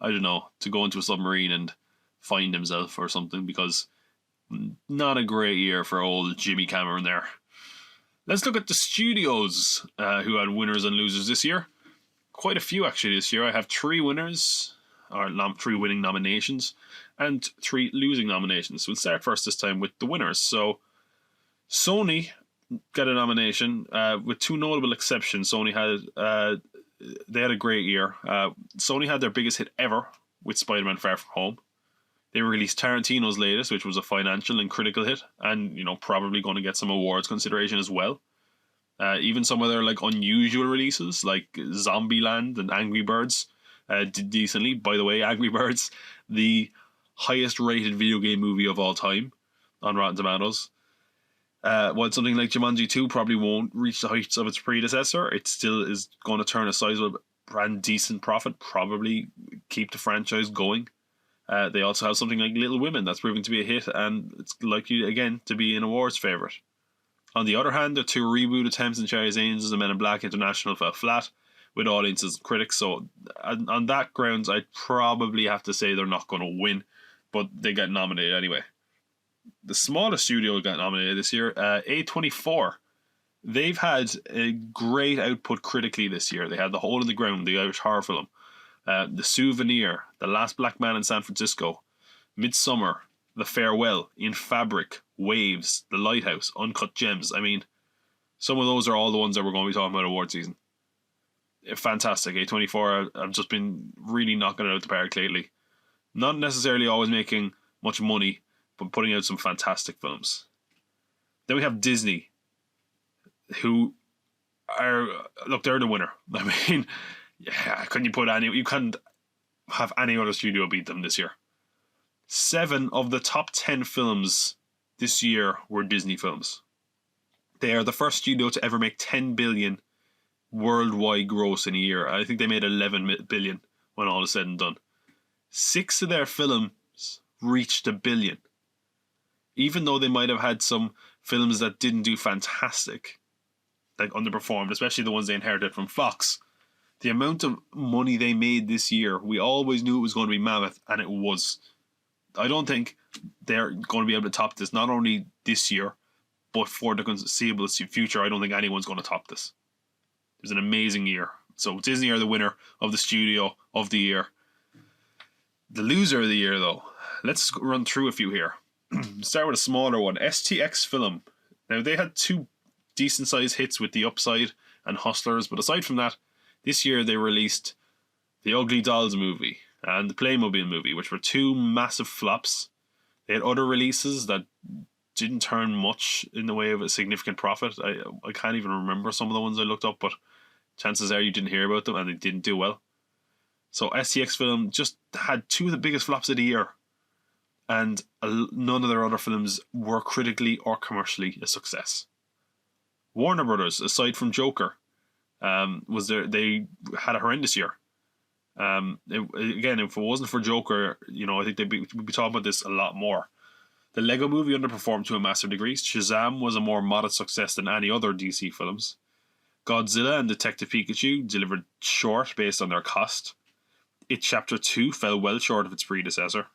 I don't know, to go into a submarine and find himself or something, because not a great year for old Jimmy Cameron there. Let's look at the studios who had winners and losers this year. Quite a few actually this year. I have 3 winners, or 3 winning nominations, and 3 losing nominations. We'll start first this time with the winners. So Sony got a nomination with 2 notable exceptions. Sony had they had a great year. Sony had their biggest hit ever with Spider-Man Far From Home. They released Tarantino's latest, which was a financial and critical hit, and probably going to get some awards consideration as well. Even some of their unusual releases like Zombieland and Angry Birds did decently. By the way, Angry Birds, the highest rated video game movie of all time on Rotten Tomatoes. While something like Jumanji 2 probably won't reach the heights of its predecessor, it still is going to turn a sizable and decent profit, probably keep the franchise going. They also have something like Little Women that's proving to be a hit, and it's likely again to be an awards favourite. On the other hand, the 2 reboot attempts in Charlie's Angels and Men in Black International fell flat with audiences and critics, so on that grounds I'd probably have to say they're not going to win, but they get nominated anyway. The smallest studio got nominated this year, A24. They've had a great output critically this year. They had The Hole in the Ground, the Irish horror film, The Souvenir, The Last Black Man in San Francisco, Midsummer, The Farewell, In Fabric, Waves, The Lighthouse, Uncut Gems. I mean, some of those are all the ones that we're going to be talking about award season. Fantastic. A24 have just been really knocking it out the park lately. Not necessarily always making much money, but putting out some fantastic films. Then we have Disney, who are, look, they're the winner. I mean, you couldn't have any other studio beat them this year. 7 of the top 10 films this year were Disney films. They are the first studio to ever make 10 billion worldwide gross in a year. I think they made 11 billion when all is said and done. 6 of their films reached 1 billion. Even though they might have had some films that didn't do fantastic, like underperformed, especially the ones they inherited from Fox, the amount of money they made this year, we always knew it was going to be mammoth, and it was. I don't think they're going to be able to top this, not only this year, but for the conceivable future. I don't think anyone's going to top this. It was an amazing year. So Disney are the winner of the studio of the year. The loser of the year, though, let's run through a few here. Start with a smaller one, STX Film. Now, they had 2 decent sized hits with The Upside and Hustlers, but aside from that, this year they released the Ugly Dolls movie and the Playmobil movie, which were 2 massive flops. They had other releases that didn't turn much in the way of a significant profit. I can't even remember some of the ones I looked up, but chances are you didn't hear about them and they didn't do well. So STX film just had two of the biggest flops of the year, and none of their other films were critically or commercially a success. Warner Brothers, aside from Joker, they had a horrendous year. Again, if it wasn't for Joker, I think we'd be talking about this a lot more. The Lego Movie underperformed to a massive degree. Shazam was a more modest success than any other DC films. Godzilla and Detective Pikachu delivered short based on their cost. It Chapter 2 fell well short of its predecessor.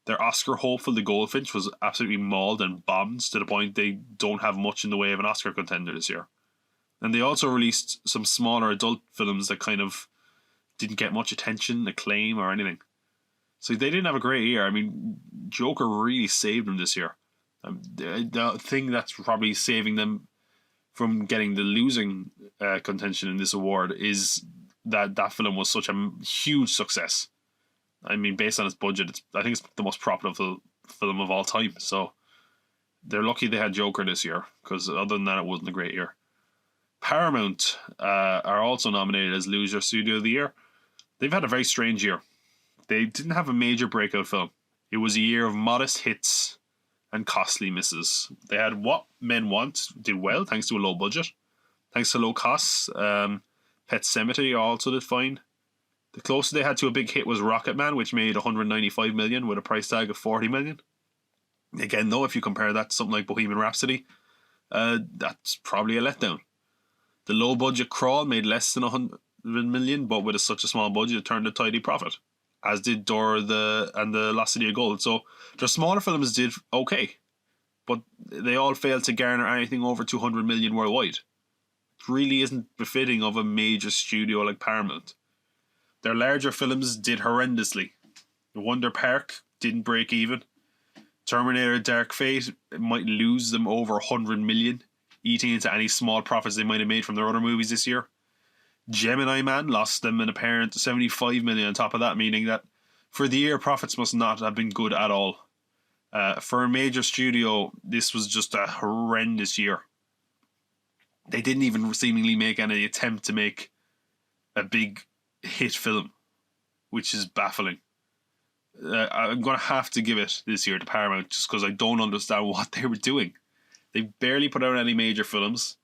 Their Oscar hopeful, The Goldfinch, was absolutely mauled and bombed to the point they don't have much in the way of an Oscar contender this year. And they also released some smaller adult films that kind of didn't get much attention, acclaim, or anything. So they didn't have a great year. I mean, Joker really saved them this year. The thing that's probably saving them from getting the losing contention in this award is that film was such a huge success. I mean, based on its budget, I think it's the most profitable film of all time. So they're lucky they had Joker this year, because other than that, it wasn't a great year. Paramount are also nominated as Loser Studio of the Year. They've had a very strange year. They didn't have a major breakout film. It was a year of modest hits and costly misses. They had What Men Want did well, thanks to a low budget. Thanks to low costs, Pet Sematary also did fine. The closest they had to a big hit was Rocketman, which made $195 million with a price tag of $40 million. Again, though, if you compare that to something like Bohemian Rhapsody, that's probably a letdown. The low-budget Crawl made less than $100 million, but with such a small budget, it turned a tidy profit, as did Dora and the Lost City of Gold. So their smaller films did okay, but they all failed to garner anything over $200 million worldwide. It really isn't befitting of a major studio like Paramount. Their larger films did horrendously. Wonder Park didn't break even. Terminator Dark Fate might lose them over $100 million, eating into any small profits they might have made from their other movies this year. Gemini Man lost them an apparent $75 million on top of that, meaning that for the year, profits must not have been good at all. For a major studio, this was just a horrendous year. They didn't even seemingly make any attempt to make a big hit film, which is baffling. I'm going to have to give it this year to Paramount, just because I don't understand what they were doing. They barely put out any major films,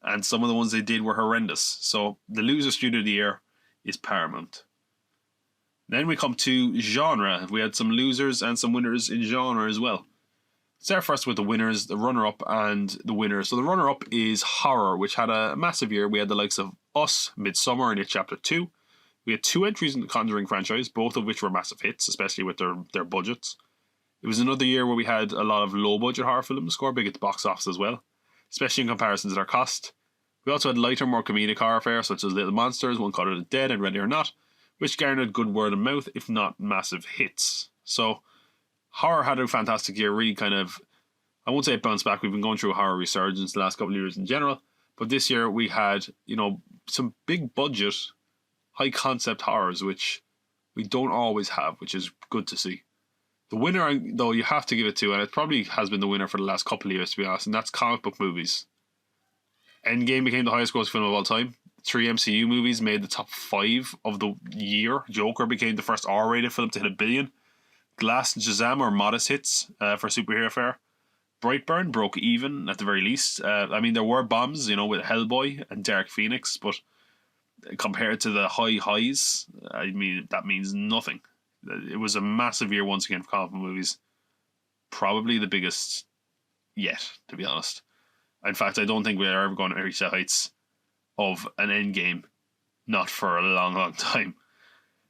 and some of the ones they did were horrendous. So the loser studio of the year is Paramount. Then we come to genre. We had some losers and some winners in genre as well. Start first with the winners, the runner-up and the winner. So the runner-up is horror, which had a massive year. We had the likes of Us, Midsommar, and It Chapter 2. We had 2 entries in the Conjuring franchise, both of which were massive hits, especially with their budgets. It was another year where we had a lot of low-budget horror films score big at the box office as well, especially in comparison to their cost. We also had lighter, more comedic horror fare, such as Little Monsters, One Cut of the Dead, and Ready or Not, which garnered good word of mouth, if not massive hits. So horror had a fantastic year, really kind of, I won't say it bounced back, we've been going through a horror resurgence the last couple of years in general, but this year we had, some big budget, high concept horrors, which we don't always have, which is good to see. The winner, though, you have to give it to, and it probably has been the winner for the last couple of years, to be honest, and that's comic book movies. Endgame became the highest grossing film of all time. 3 MCU movies made the top 5 of the year. Joker became the first R-rated film to hit $1 billion. Glass and Shazam are modest hits for superhero fare. Brightburn broke even at the very least. There were bombs, with Hellboy and Dark Phoenix, but compared to the high highs, that means nothing. It was a massive year once again for comic book movies. Probably the biggest yet, to be honest. In fact, I don't think we're ever going to reach the heights of an Endgame. Not for a long, long time.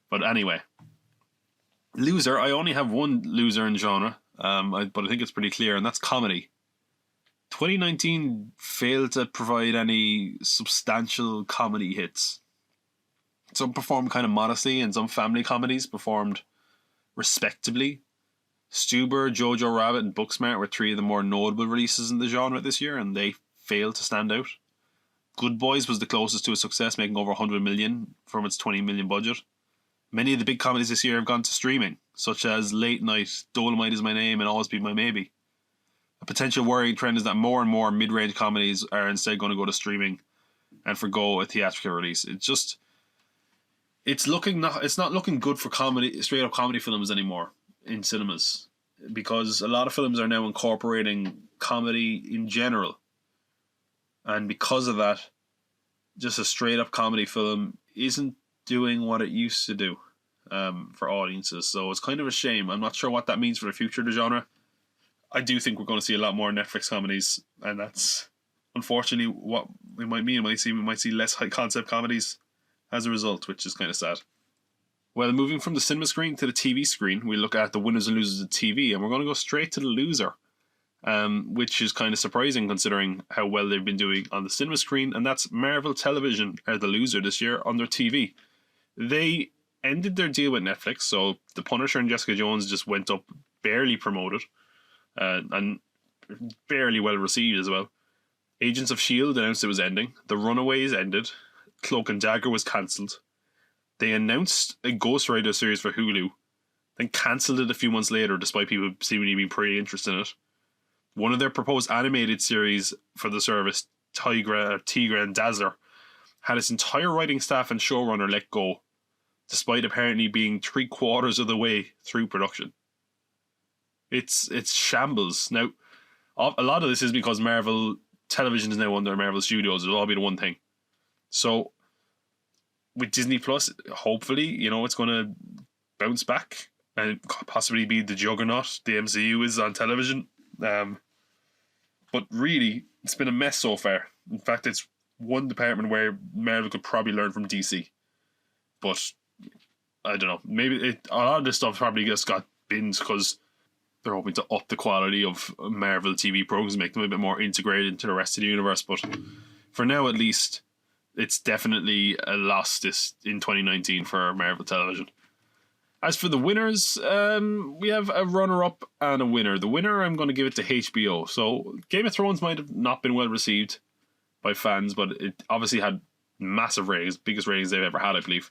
But anyway. Loser, I only have one loser in genre, but I think it's pretty clear, and that's comedy. 2019 failed to provide any substantial comedy hits. Some performed kind of modestly, and some family comedies performed respectably. Stuber, Jojo Rabbit, and Booksmart were 3 of the more notable releases in the genre this year, and they failed to stand out. Good Boys was the closest to a success, making over $100 million from its $20 million budget. Many of the big comedies this year have gone to streaming, such as Late Night, Dolomite Is My Name, and Always Be My Maybe. A potential worrying trend is that more and more mid-range comedies are instead going to go to streaming, and forgo a theatrical release. It's not looking good for comedy, straight up comedy films anymore in cinemas, because a lot of films are now incorporating comedy in general, and because of that, just a straight up comedy film isn't doing what it used to do for audiences. So it's kind of a shame. I'm not sure what that means for the future of the genre. I do think we're going to see a lot more Netflix comedies, and that's unfortunately what we might mean. We might see less high concept comedies as a result, which is kind of sad. Well, moving from the cinema screen to the TV screen, we look at the winners and losers of TV, and we're going to go straight to the loser, which is kind of surprising considering how well they've been doing on the cinema screen, and that's Marvel Television are the loser this year on their TV. They ended their deal with Netflix, so The Punisher and Jessica Jones just went up, barely promoted, and barely well received as well. Agents of S.H.I.E.L.D. announced it was ending. The Runaways ended. Cloak and Dagger was cancelled. They announced a Ghost Rider series for Hulu, then cancelled it a few months later despite people seemingly being pretty interested in it. One of their proposed animated series for the service, Tigra and Dazzler, had its entire writing staff and showrunner let go, despite apparently being 3/4 of the way through production. It's shambles. Now, a lot of this is because Marvel Television is now under Marvel Studios. It'll all be the one thing. So, with Disney Plus, hopefully, it's going to bounce back and possibly be the juggernaut the MCU is on television. But really, it's been a mess so far. In fact, it's one department where Marvel could probably learn from DC. But, I don't know. Maybe a lot of this stuff probably just got binged because they're hoping to up the quality of Marvel TV programs, make them a bit more integrated into the rest of the universe. But for now, at least, it's definitely a loss this in 2019 for Marvel Television. As for the winners, we have a runner-up and a winner. The winner, I'm going to give it to HBO. So Game of Thrones might have not been well received by fans, but it obviously had massive ratings, biggest ratings they've ever had, I believe.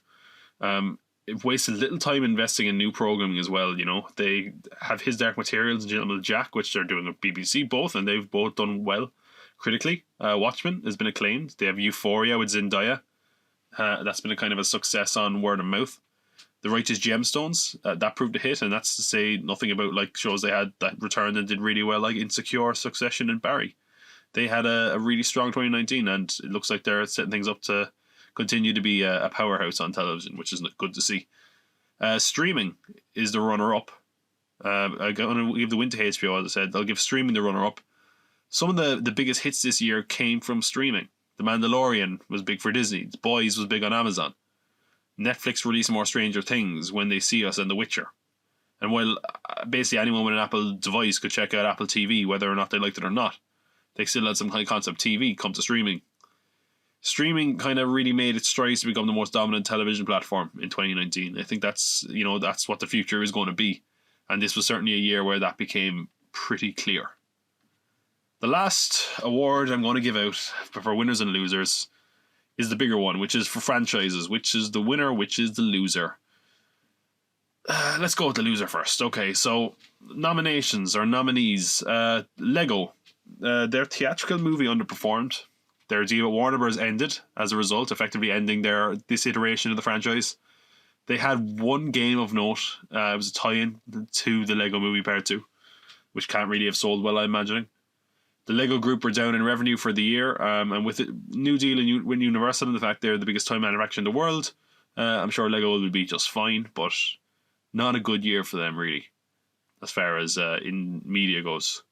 It wasted little time investing in new programming as well. They have His Dark Materials and Gentleman Jack, which they're doing with BBC both, and they've both done well critically. Watchmen has been acclaimed. They have Euphoria with Zendaya. That's been a kind of a success on word of mouth. The Righteous Gemstones, that proved a hit, and that's to say nothing about like shows they had that returned and did really well, like Insecure, Succession, and Barry. They had a really strong 2019, and it looks like they're setting things up to continue to be a powerhouse on television, which is good to see. Streaming is the runner-up. I'm going to give the win to HBO, as I said. I'll give streaming the runner-up. Some of the biggest hits this year came from streaming. The Mandalorian was big for Disney. The Boys was big on Amazon. Netflix released more Stranger Things, When They See Us, and The Witcher. And while basically anyone with an Apple device could check out Apple TV, whether or not they liked it or not, they still had some high concept TV come to streaming. Streaming kind of really made its strides to become the most dominant television platform in 2019. I think that's what the future is going to be. And this was certainly a year where that became pretty clear. The last award I'm going to give out for winners and losers is the bigger one, which is for franchises, which is the winner, which is the loser. Let's go with the loser first. Okay, so nominations or nominees. Lego. Their theatrical movie underperformed. Their deal with Warner Bros. Ended as a result, effectively ending this iteration of the franchise. They had one game of note. It was a tie-in to the Lego Movie Part 2, which can't really have sold well, I'm imagining. The Lego Group were down in revenue for the year, and with the new deal with Universal and the fact they're the biggest toy manufacturer in the world, I'm sure Lego will be just fine, but not a good year for them, really, as far as in media goes.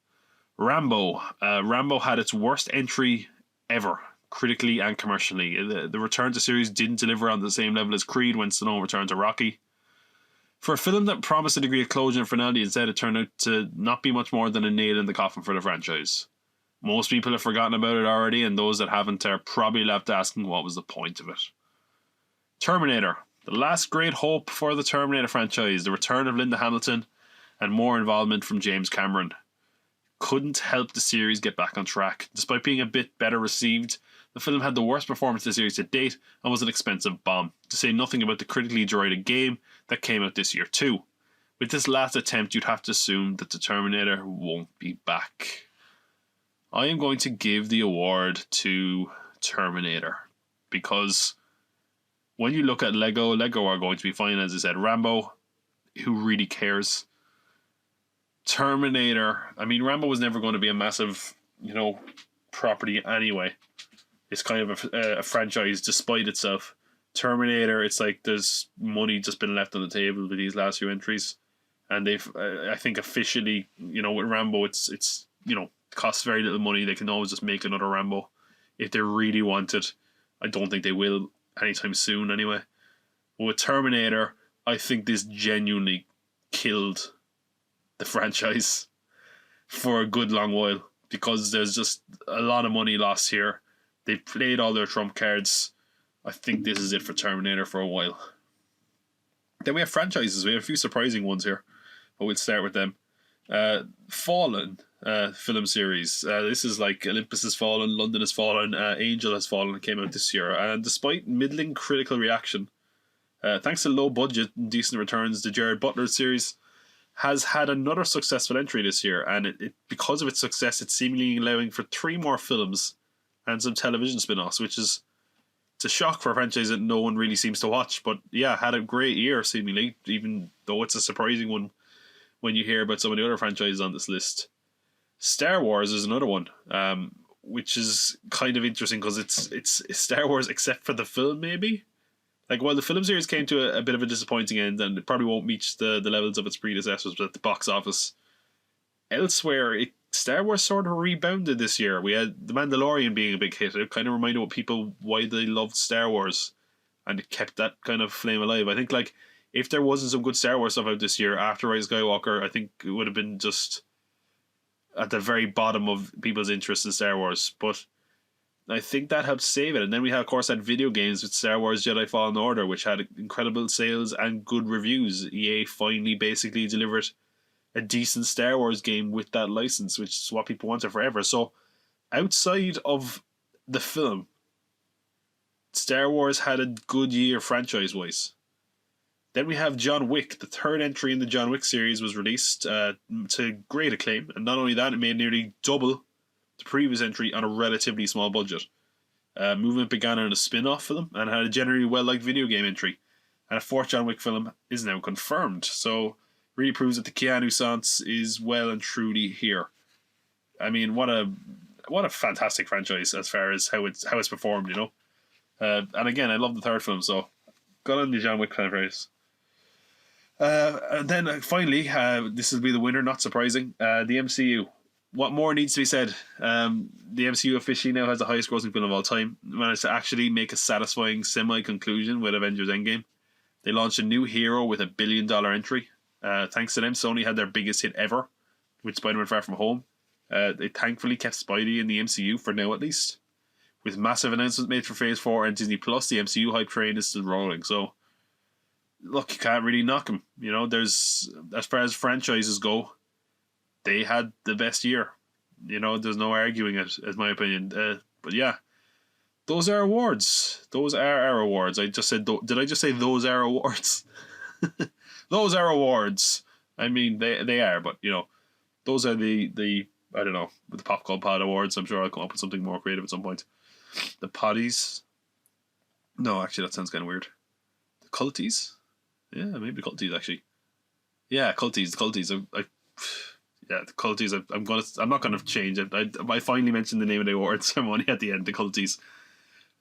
Rambo. Rambo had its worst entry ever, critically and commercially. The return to series didn't deliver on the same level as Creed when Stallone returned to Rocky. For a film that promised a degree of closure and finality, instead it turned out to not be much more than a nail in the coffin for the franchise. Most people have forgotten about it already, and those that haven't are probably left asking what was the point of it. Terminator. The last great hope for the Terminator franchise, the return of Linda Hamilton, and more involvement from James Cameron. Couldn't help the series get back on track. Despite being a bit better received, the film had the worst performance of the series to date and was an expensive bomb, to say nothing about the critically derided game that came out this year too. With this last attempt, you'd have to assume that the Terminator won't be back. I am going to give the award to Terminator. Because when you look at Lego are going to be fine, as I said. Rambo, who really cares? Terminator, I mean, Rambo was never going to be a massive, property anyway. It's kind of a franchise despite itself. Terminator, it's like there's money just been left on the table with these last few entries. And they've, I think officially, with Rambo, it's costs very little money. They can always just make another Rambo if they really want it. I don't think they will anytime soon anyway. But with Terminator, I think this genuinely killed the franchise for a good long while, because there's just a lot of money lost here. They've played all their trump cards. I think this is it for Terminator for a while. Then we have franchises. We have a few surprising ones here, but we'll start with them. Fallen film series. This is like Olympus Has Fallen, London Has Fallen, Angel Has Fallen. It came out this year, and despite middling critical reaction, thanks to low budget and decent returns, the Jared Butler series has had another successful entry this year, and it because of its success, it's seemingly allowing for 3 more films and some television spin-offs, which is, it's a shock for a franchise that no one really seems to watch. But yeah, had a great year seemingly, even though it's a surprising one when you hear about some of the other franchises on this list. Star Wars is another one, which is kind of interesting because it's Star Wars except for the film, maybe. Like, while the film series came to a bit of a disappointing end, and it probably won't reach the levels of its predecessors at the box office, elsewhere, Star Wars sort of rebounded this year. We had The Mandalorian being a big hit. It kind of reminded people why they loved Star Wars, and it kept that kind of flame alive. I think, like, if there wasn't some good Star Wars stuff out this year after Rise of Skywalker, I think it would have been just at the very bottom of people's interest in Star Wars. But I think that helped save it. And then we had, of course, had video games with Star Wars Jedi Fallen Order, which had incredible sales and good reviews. EA finally basically delivered a decent Star Wars game with that license, which is what people wanted forever. So outside of the film, Star Wars had a good year franchise-wise. Then we have John Wick. The 3rd entry in the John Wick series was released to great acclaim. And not only that, it made nearly double the previous entry on a relatively small budget. Movement began on a spin-off film and had a generally well-liked video game entry. And a 4th John Wick film is now confirmed. So really proves that the Keanu Sans is well and truly here. I mean, what a fantastic franchise as far as how it's performed, And again, I love the 3rd film, so got on the John Wick franchise. And then finally, this will be the winner, not surprising, the MCU. What more needs to be said? The MCU officially now has the highest grossing film of all time. Managed to actually make a satisfying semi-conclusion with Avengers Endgame. They launched a new hero with $1 billion entry. Thanks to them, Sony had their biggest hit ever with Spider-Man Far From Home. They thankfully kept Spidey in the MCU for now at least. With massive announcements made for Phase 4 and Disney Plus, the MCU hype train is still rolling. So, look, you can't really knock them. There's, as far as franchises go, they had the best year. There's no arguing it, as my opinion. But yeah, those are awards. Those are our awards. I just said, did I just say those are awards? Those are awards. I mean, they are, but those are the I don't know, with the Pop Cult Pod Awards. I'm sure I'll come up with something more creative at some point. The Poddies. No, actually, that sounds kind of weird. The Culties. Yeah, maybe the Culties actually. Yeah, Culties. The Culties. Yeah, the Culties. I'm not gonna change it. I finally mentioned the name of the award ceremony at the end. The Culties.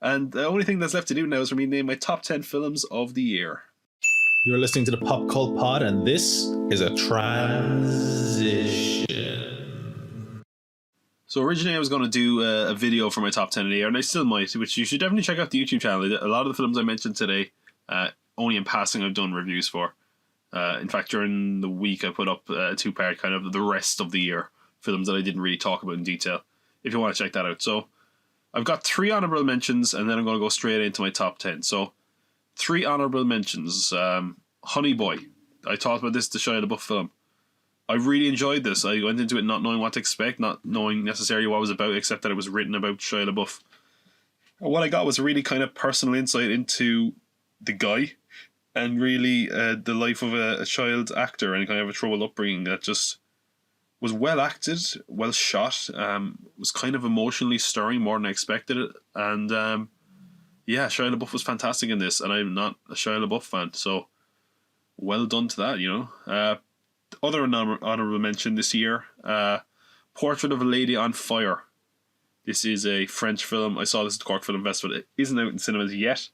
And the only thing that's left to do now is for me to name my top 10 films of the year. You're listening to the Pop Cult Pod, and this is a transition. So originally I was going to do a video for my top 10 of the year, and I still might, which you should definitely check out the YouTube channel. A lot of the films I mentioned today, only in passing I've done reviews for. In fact, during the week I put up a 2-part kind of the rest of the year, films that I didn't really talk about in detail, if you want to check that out. So I've got 3 honourable mentions, and then I'm going to go straight into my top 10. So 3 honourable mentions. Honey Boy. I talked about this, the Shia LaBeouf film. I really enjoyed this. I went into it not knowing what to expect, not knowing necessarily what it was about, except that it was written about Shia LaBeouf. And what I got was a really kind of personal insight into the guy and really the life of a child actor and kind of a troubled upbringing that just was well acted, well shot. Was kind of emotionally stirring more than I expected it, and yeah, Shia LaBeouf was fantastic in this, and I'm not a Shia LaBeouf fan, so well done to that, you know. Other honorable mention this year, Portrait of a Lady on Fire. This is a French film. I saw this at the Cork Film Festival. It isn't out in cinemas yet.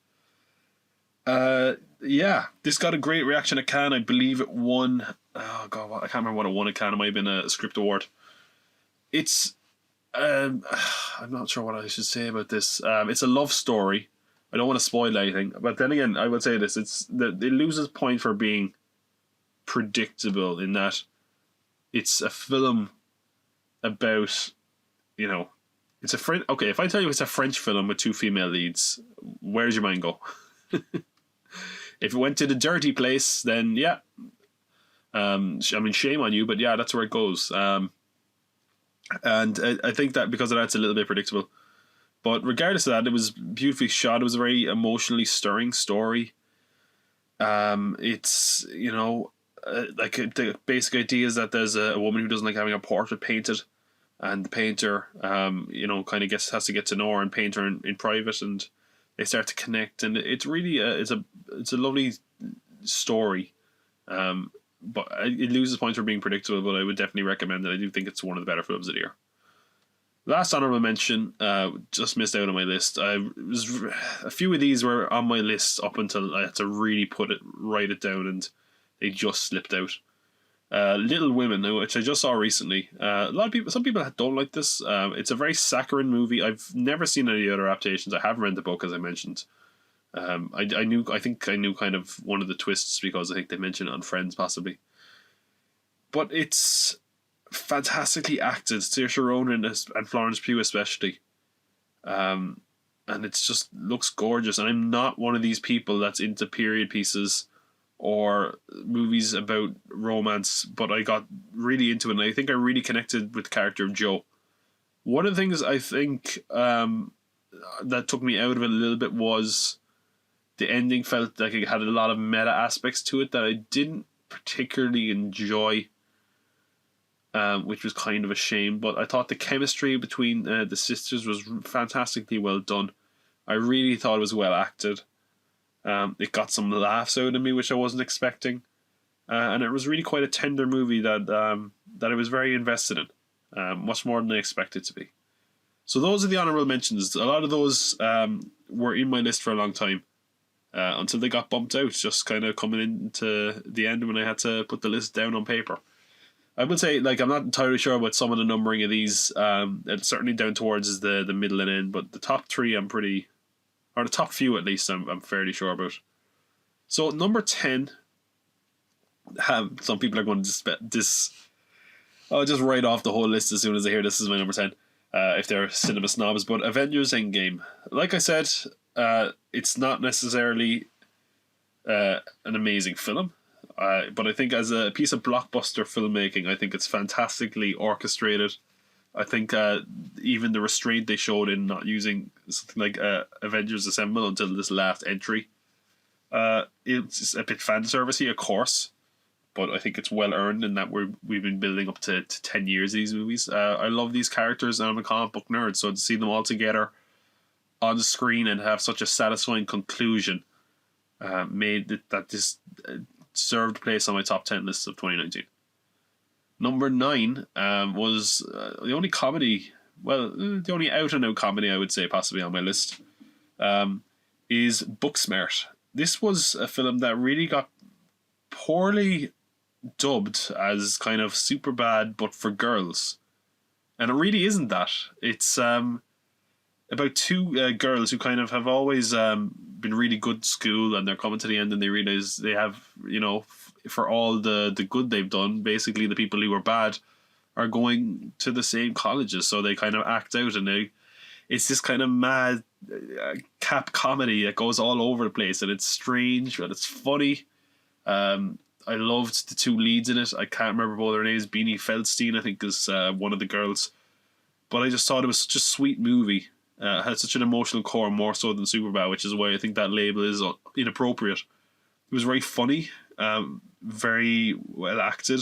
Yeah, this got a great reaction at Cannes. I believe it won. Oh god, I can't remember what it won at Cannes. It might have been a script award. It's I'm not sure what I should say about this. It's a love story. I don't want to spoil anything, but then again, I would say this: it loses point for being predictable in that it's a film about, you know, it's a French. Okay, if I tell you it's a French film with 2 female leads, where's your mind go? If it went to the dirty place, then yeah. I mean, shame on you, but yeah, that's where it goes. And I think that because of that, it's a little bit predictable. But regardless of that, it was beautifully shot. It was a very emotionally stirring story. It's, you know, like the basic idea is that there's a woman who doesn't like having a portrait painted, and the painter, you know, kind of has to get to know her and paint her in private, and they start to connect, and it's really it's a lovely story. But it loses points for being predictable, but I would definitely recommend it. I do think it's one of the better films of the year. Last honorable mention, just missed out on my list. A few of these were on my list up until I had to really write it down, and they just slipped out. Little Women, which I just saw recently. Some people don't like this. It's a very saccharine movie. I've never seen any other adaptations. I have read the book, as I mentioned. I think I knew kind of one of the twists because I think they mentioned it on Friends, possibly. But it's fantastically acted, Saoirse Ronan and Florence Pugh especially, and it's just looks gorgeous. And I'm not one of these people that's into period pieces or movies about romance, but I got really into it, and I think I really connected with the character of Jo. One of the things I think that took me out of it a little bit was the ending felt like it had a lot of meta aspects to it that I didn't particularly enjoy, which was kind of a shame. But I thought the chemistry between the sisters was fantastically well done. I really thought it was well acted. It got some laughs out of me, which I wasn't expecting, and it was really quite a tender movie that I was very invested in, much more than I expected to be. So those are the honorable mentions. A lot of those were in my list for a long time, until they got bumped out, just kind of coming into the end when I had to put the list down on paper. I would say, like, I'm not entirely sure about some of the numbering of these. It's certainly down towards the middle and end, but the top 3 I'm pretty, or the top few at least, I'm fairly sure about. So number 10, some people are going to I'll just write off the whole list as soon as I hear this is my number 10, if they're cinema snobs. But Avengers Endgame, like I said, it's not necessarily an amazing film, but I think as a piece of blockbuster filmmaking, I think it's fantastically orchestrated. I think even the restraint they showed in not using something like Avengers Assemble until this last entry, it's a bit fan servicey, of course, but I think it's well earned in that we've been building up to 10 years of these movies. I love these characters, and I'm a comic book nerd, so to see them all together on the screen and have such a satisfying conclusion made that this deserved place on my top 10 list of 2019. Number 9 was the only comedy, the only out-and-out comedy I would say possibly on my list, is Booksmart. This was a film that really got poorly dubbed as kind of Superbad but for girls. And it really isn't that. It's about 2 girls who kind of have always been really good at school, and they're coming to the end and they realize they have, you know, for all the good they've done, basically the people who were bad are going to the same colleges, so they kind of act out, and it's this kind of mad cap comedy that goes all over the place, and it's strange and it's funny. I loved the 2 leads in it. I can't remember both their names. Beanie Feldstein, I think, is one of the girls, but I just thought it was such a sweet movie. It had such an emotional core, more so than Superbad, which is why I think that label is inappropriate. It was very funny, very well acted,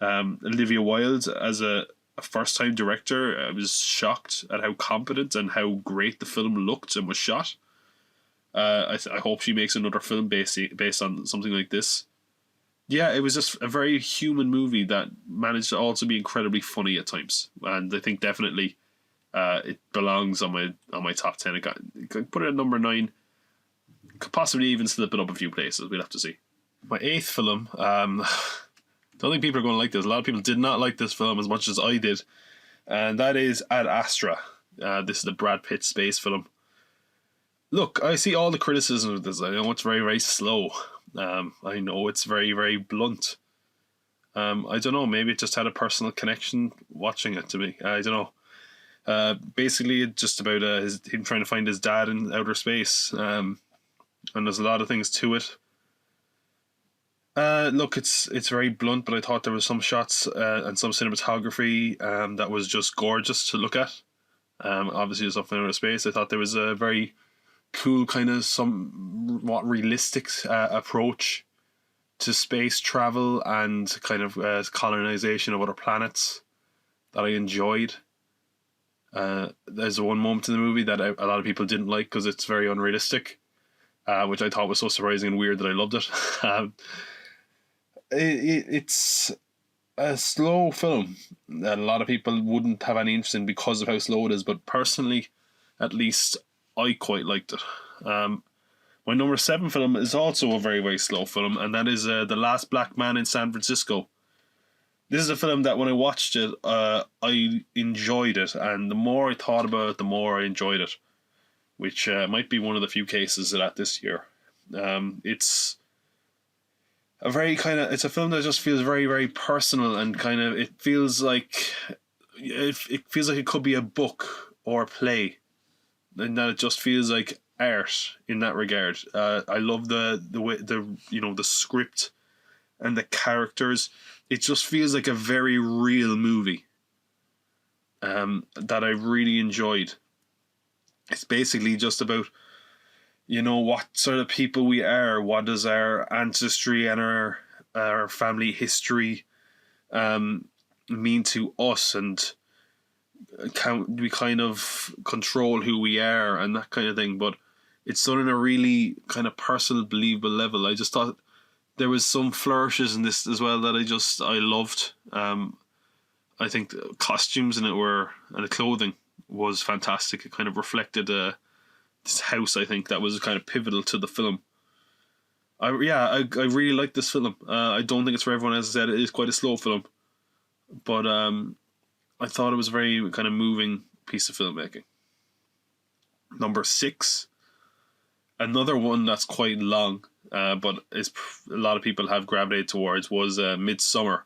Olivia Wilde as a first-time director, I was shocked at how competent and how great the film looked and was shot. I hope she makes another film based on something like this. Yeah, it was just a very human movie that managed to also be incredibly funny at times, and I think definitely it belongs on my top 10. It put it at number 9. Could possibly even slip it up a few places. We'll have to see. My 8th film. Don't think people are going to like this. A lot of people did not like this film as much as I did, and that is Ad Astra. This is the Brad Pitt space film. Look, I see all the criticism of this. I know it's very, very slow. I know it's very, very blunt. I don't know. Maybe it just had a personal connection watching it to me. I don't know. Basically, it's just about him trying to find his dad in outer space. And there's a lot of things to it. Look, it's very blunt, but I thought there was some shots and some cinematography that was just gorgeous to look at. Obviously, it's up in outer space. I thought there was a very cool kind of somewhat realistic approach to space travel and kind of colonization of other planets that I enjoyed. There's one moment in the movie that a lot of people didn't like because it's very unrealistic, which I thought was so surprising and weird that I loved it. It's a slow film that a lot of people wouldn't have any interest in because of how slow it is, but personally, at least, I quite liked it. My number 7 film is also a very, very slow film, and that is The Last Black Man in San Francisco. This is a film that when I watched it, I enjoyed it, and the more I thought about it, the more I enjoyed it, which might be one of the few cases of that this year. It's a very it's a film that just feels very, very personal, and kind of it feels like it could be a book or a play, and that it just feels like art in that regard. I love the way the script and the characters. It just feels like a very real movie that I really enjoyed. It's basically just about what sort of people we are, what does our ancestry and our family history mean to us, and can we kind of control who we are and that kind of thing. But it's done in a really kind of personal, believable level. I just thought there was some flourishes in this as well that I loved. I think the costumes in it and the clothing was fantastic. It kind of reflected this house, I think, that was kind of pivotal to the film. I really like this film. I don't think it's for everyone. As I said, it is quite a slow film, but I thought it was a very kind of moving piece of filmmaking. Number 6, another one that's quite long, but a lot of people have gravitated towards, was Midsummer.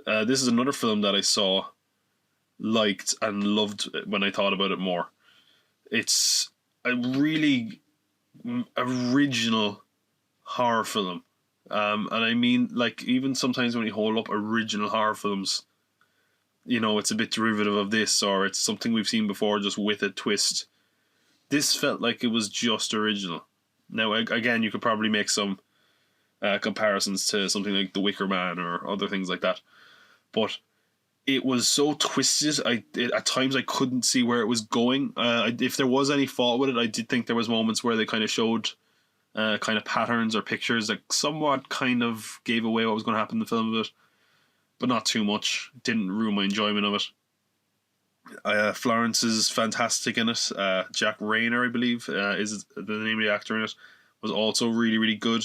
This is another film that I saw, liked, and loved when I thought about it more. It's a really original horror film. And I mean, like, even sometimes when you hold up original horror films, it's a bit derivative of this, or it's something we've seen before just with a twist. This felt like it was just original. Now, again, you could probably make some comparisons to something like The Wicker Man or other things like that. But it was so twisted. At times I couldn't see where it was going. If there was any fault with it, I did think there was moments where they kind of showed kind of patterns or pictures that somewhat kind of gave away what was going to happen in the film a bit, but not too much. Didn't ruin my enjoyment of it. Florence is fantastic in it. Jack Rayner, I believe, is the name of the actor in it, was also really, really good.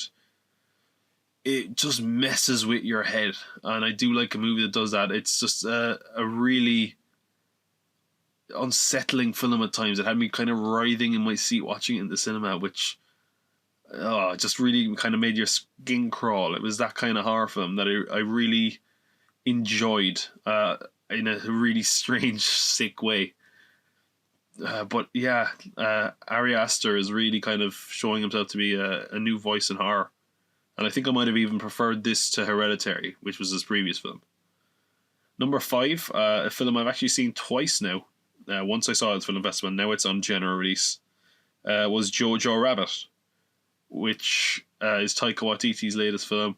It just messes with your head, and I do like a movie that does that. It's just a really unsettling film at times. It had me kind of writhing in my seat watching it in the cinema, which just really kind of made your skin crawl. It was that kind of horror film that I really enjoyed in a really strange, sick way. But yeah, Ari Aster is really kind of showing himself to be a new voice in horror. And I think I might have even preferred this to Hereditary, which was his previous film. Number 5, a film I've actually seen twice now. Once I saw it at Film Festival, now it's on general release. Was Jojo Rabbit, which is Taika Waititi's latest film.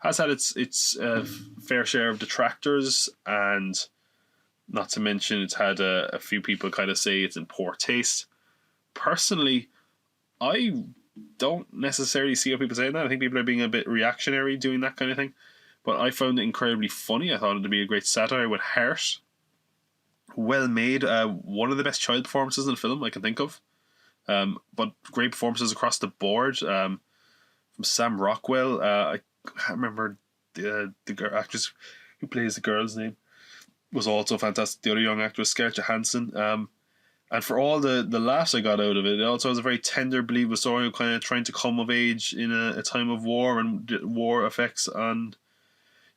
has had its fair share of detractors, and not to mention it's had a few people kind of say it's in poor taste. Personally, I don't necessarily see how people saying that. I think people are being a bit reactionary doing that kind of thing. But I found it incredibly funny. I thought it to be a great satire with heart. Well made. One of the best child performances in the film I can think of. But great performances across the board. From Sam Rockwell. I can't remember the girl actress who plays the girl's name. Was also fantastic. The other young actress, Scarlett Johansson. And for all the laughs I got out of it, it also has a very tender, believable story of kind of trying to come of age in a time of war and war effects on,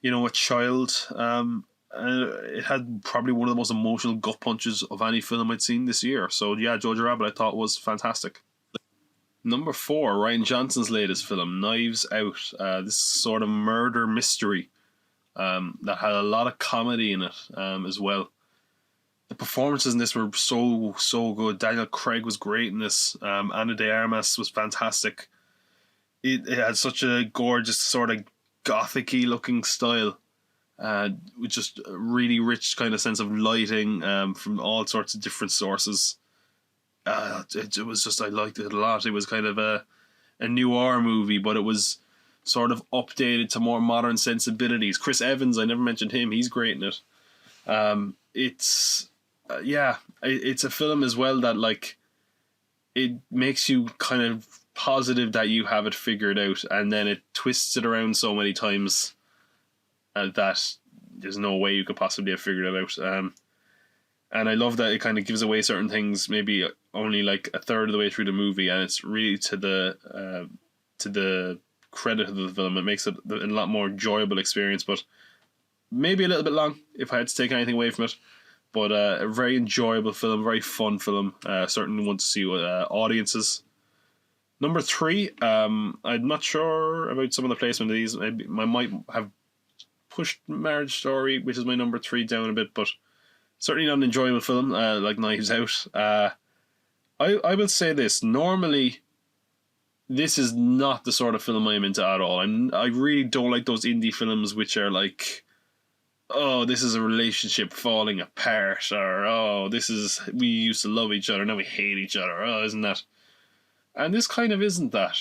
a child. And it had probably one of the most emotional gut punches of any film I'd seen this year. So yeah, Jojo Rabbit I thought was fantastic. Number 4, Rian Johnson's latest film, Knives Out. This sort of murder mystery that had a lot of comedy in it as well. The performances in this were so good. Daniel Craig was great in this. Ana de Armas was fantastic. It had such a gorgeous sort of gothic-y looking style, with just a really rich kind of sense of lighting from all sorts of different sources. It was just, I liked it a lot. It was kind of a noir movie, but it was sort of updated to more modern sensibilities. Chris Evans, I never mentioned him. He's great in it. It's a film as well that, like, it makes you kind of positive that you have it figured out, and then it twists it around so many times that there's no way you could possibly have figured it out. And I love that it kind of gives away certain things maybe only like a third of the way through the movie, and it's really to the credit of the film. It makes it a lot more enjoyable experience, but maybe a little bit long if I had to take anything away from it. But a very enjoyable film, very fun film. Certainly want to see audiences. Number 3, I'm not sure about some of the placement of these. I might have pushed Marriage Story, which is my number 3, down a bit, but certainly not an enjoyable film like Knives Out. I will say this. Normally, this is not the sort of film I'm into at all. I really don't like those indie films which are like, oh, this is a relationship falling apart, or oh, we used to love each other, now we hate each other. Oh, isn't that? And this kind of isn't that.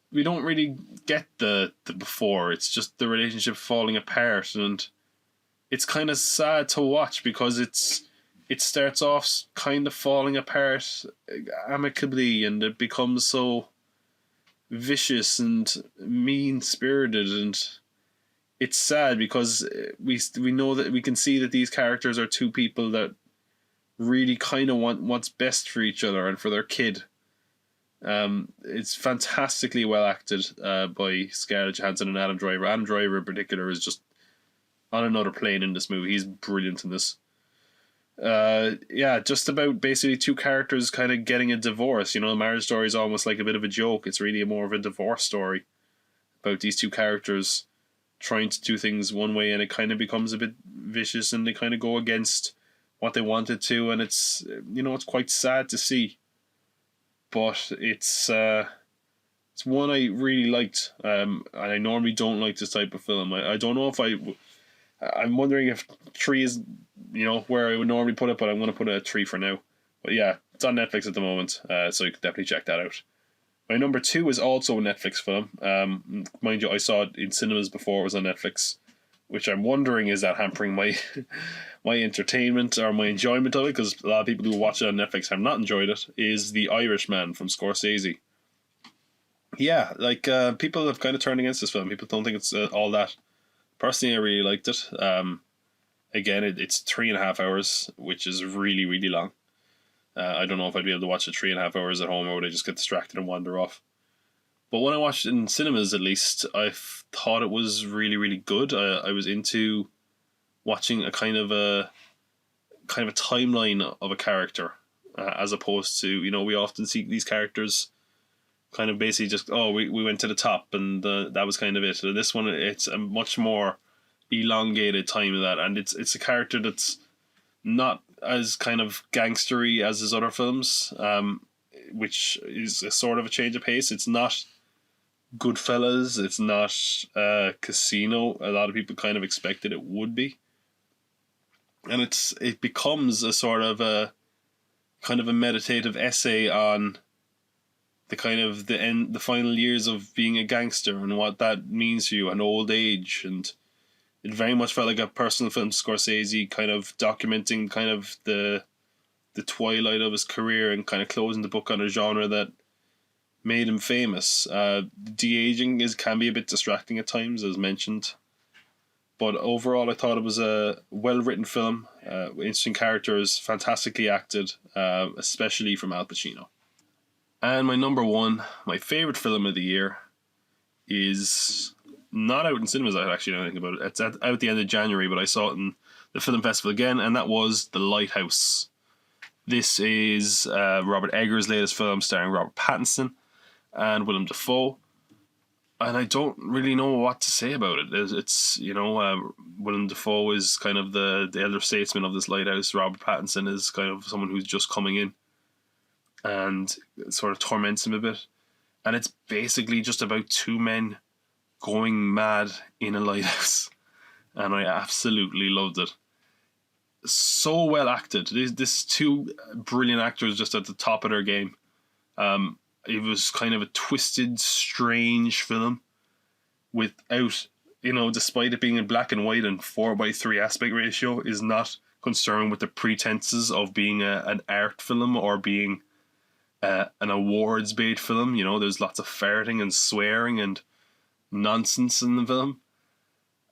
We don't really get the before. It's just the relationship falling apart, and it's kind of sad to watch because it starts off kind of falling apart amicably, and it becomes so vicious and mean-spirited, and it's sad because we know that we can see that these characters are two people that really kind of want what's best for each other and for their kid. It's fantastically well acted by Scarlett Johansson and Adam Driver. Adam Driver in particular is just on another plane in this movie. He's brilliant in this. Just about basically two characters kind of getting a divorce. The Marriage Story is almost like a bit of a joke. It's really more of a divorce story about these two characters trying to do things one way, and it kind of becomes a bit vicious, and they kind of go against what they wanted to, and it's it's quite sad to see. But it's one I really liked, and I normally don't like this type of film. I don't know if I'm wondering if 3 is where I would normally put it, but I'm going to put it at 3 for now. But yeah, it's on Netflix at the moment, so you can definitely check that out. My number 2 is also a Netflix film. Mind you, I saw it in cinemas before it was on Netflix, which I'm wondering, is that hampering my my entertainment or my enjoyment of it, because a lot of people who watch it on Netflix have not enjoyed it, is The Irishman from Scorsese. Yeah, people have kind of turned against this film. People don't think it's all that. Personally, I really liked it. Again, it's 3.5 hours, which is really, really long. I don't know if I'd be able to watch it 3.5 hours at home, or would I just get distracted and wander off. But when I watched it in cinemas, at least, I thought it was really, really good. I was into watching a kind of a timeline of a character, as opposed to, we often see these characters kind of basically just, we went to the top and that was kind of it. So this one, it's a much more elongated time of that, and it's a character that's not as kind of gangstery as his other films, which is a sort of a change of pace. It's not Goodfellas. It's not Casino. A lot of people kind of expected it would be, and it becomes a sort of a kind of a meditative essay on the kind of the final years of being a gangster and what that means to you and old age. And it very much felt like a personal film to Scorsese, kind of documenting kind of the twilight of his career and kind of closing the book on a genre that made him famous. De-aging can be a bit distracting at times, as mentioned, but overall I thought it was a well-written film, interesting characters, fantastically acted, especially from Al Pacino. And my number one, my favourite film of the year, is not out in cinemas. I actually know anything about it. It's out at the end of January, but I saw it in the film festival again, and that was The Lighthouse. This is Robert Eggers' latest film, starring Robert Pattinson and Willem Dafoe. And I don't really know what to say about it. It's Willem Dafoe is kind of the elder statesman of this lighthouse. Robert Pattinson is kind of someone who's just coming in, and it sort of torments him a bit. And it's basically just about two men going mad in a lighthouse. And I absolutely loved it. So well acted. This two brilliant actors just at the top of their game. It was kind of a twisted, strange film without, despite it being in black and white and 4:3 aspect ratio, is not concerned with the pretenses of being an art film or being an awards bait film. There's lots of farting and swearing and nonsense in the film,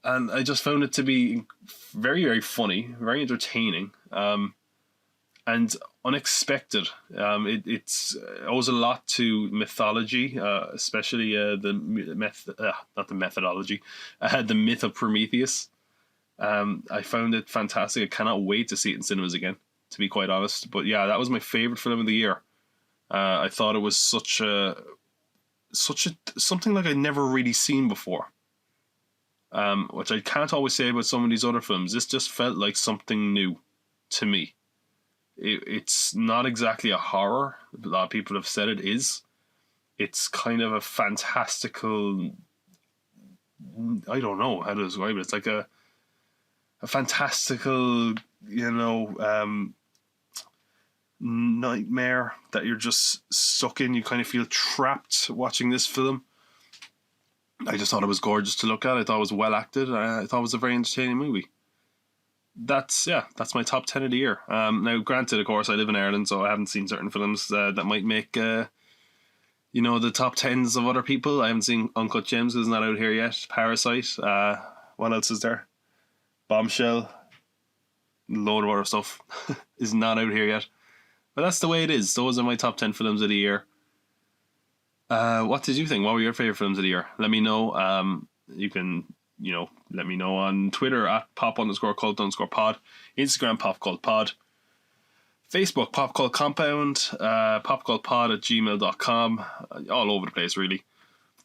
and I just found it to be very, very funny, very entertaining, and unexpected. It owes a lot to mythology, especially the myth of Prometheus. I found it fantastic. I cannot wait to see it in cinemas again, to be quite honest. But yeah, that was my favorite film of the year. I thought it was something like I'd never really seen before, which I can't always say about some of these other films. This just felt like something new to me. It's not exactly a horror. A lot of people have said it is. It's kind of a fantastical, I don't know how to describe it. It's like a fantastical, nightmare that you're just stuck in. You kind of feel trapped watching this film. I just thought it was gorgeous to look at. I thought it was well acted. I thought it was a very entertaining movie. That's my top 10 of the year. Now, granted, of course, I live in Ireland, so I haven't seen certain films that might make the top 10s of other people. I haven't seen Uncut Gems, because it's not out here yet. Parasite. What else is there? Bombshell. Load of other stuff is not out here yet. But that's the way it is. Those are my top 10 films of the year. What did you think? What were your favourite films of the year? Let me know. You can, let me know on Twitter at pop_cult_pod, Instagram popcultpod, Facebook popcultcompound, popcultpod@gmail.com, all over the place really.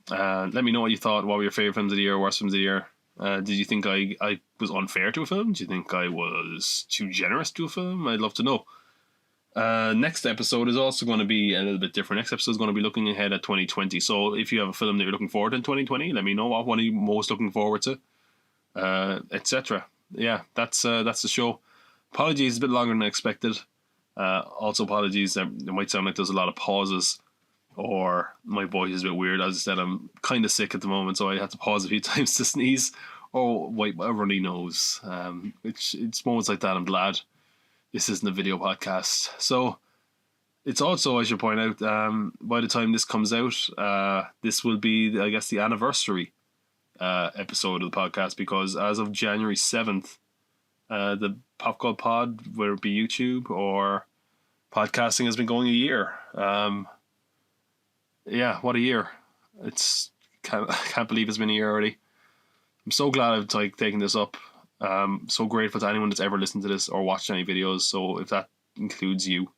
Let me know what you thought. What were your favourite films of the year, worst films of the year? Did you think I was unfair to a film? Do you think I was too generous to a film? I'd love to know. Next episode is also going to be a little bit different. Next episode is going to be looking ahead at 2020. So if you have a film that you're looking forward to in 2020, let me know what one are you most looking forward to, etc. Yeah, that's the show. Apologies, a bit longer than I expected. Also apologies, it might sound like there's a lot of pauses or my voice is a bit weird. As I said, I'm kind of sick at the moment, so I had to pause a few times to sneeze or wipe my runny nose. It's moments like that I'm glad this isn't a video podcast. So it's also, I should point out, by the time this comes out, this will be, I guess, the anniversary episode of the podcast, because as of January 7th, the Pop Cult Pod, whether it be YouTube or podcasting, has been going a year. Yeah, what a year. I can't believe it's been a year already. I'm so glad I've taken this up. So grateful to anyone that's ever listened to this or watched any videos. So if that includes you,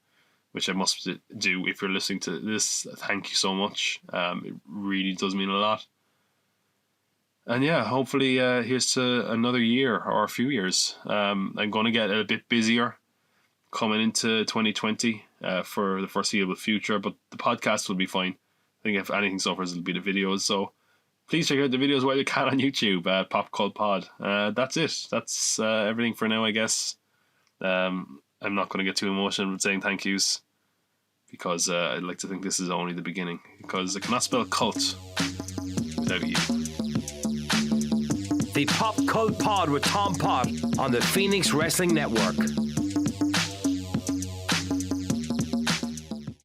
which I must do if you're listening to this, thank you so much. It really does mean a lot. And yeah, hopefully here's to another year or a few years. I'm going to get a bit busier coming into 2020 for the foreseeable future, but the podcast will be fine. think if anything suffers, it'll be the videos. So please check out the videos while you can on YouTube. Pop Cult Pod. That's it. That's everything for now, I guess. I'm not going to get too emotional with saying thank yous, because I'd like to think this is only the beginning, because I cannot spell cult without you. The Pop Cult Pod with Tompott on the Phoenix Wrestling Network.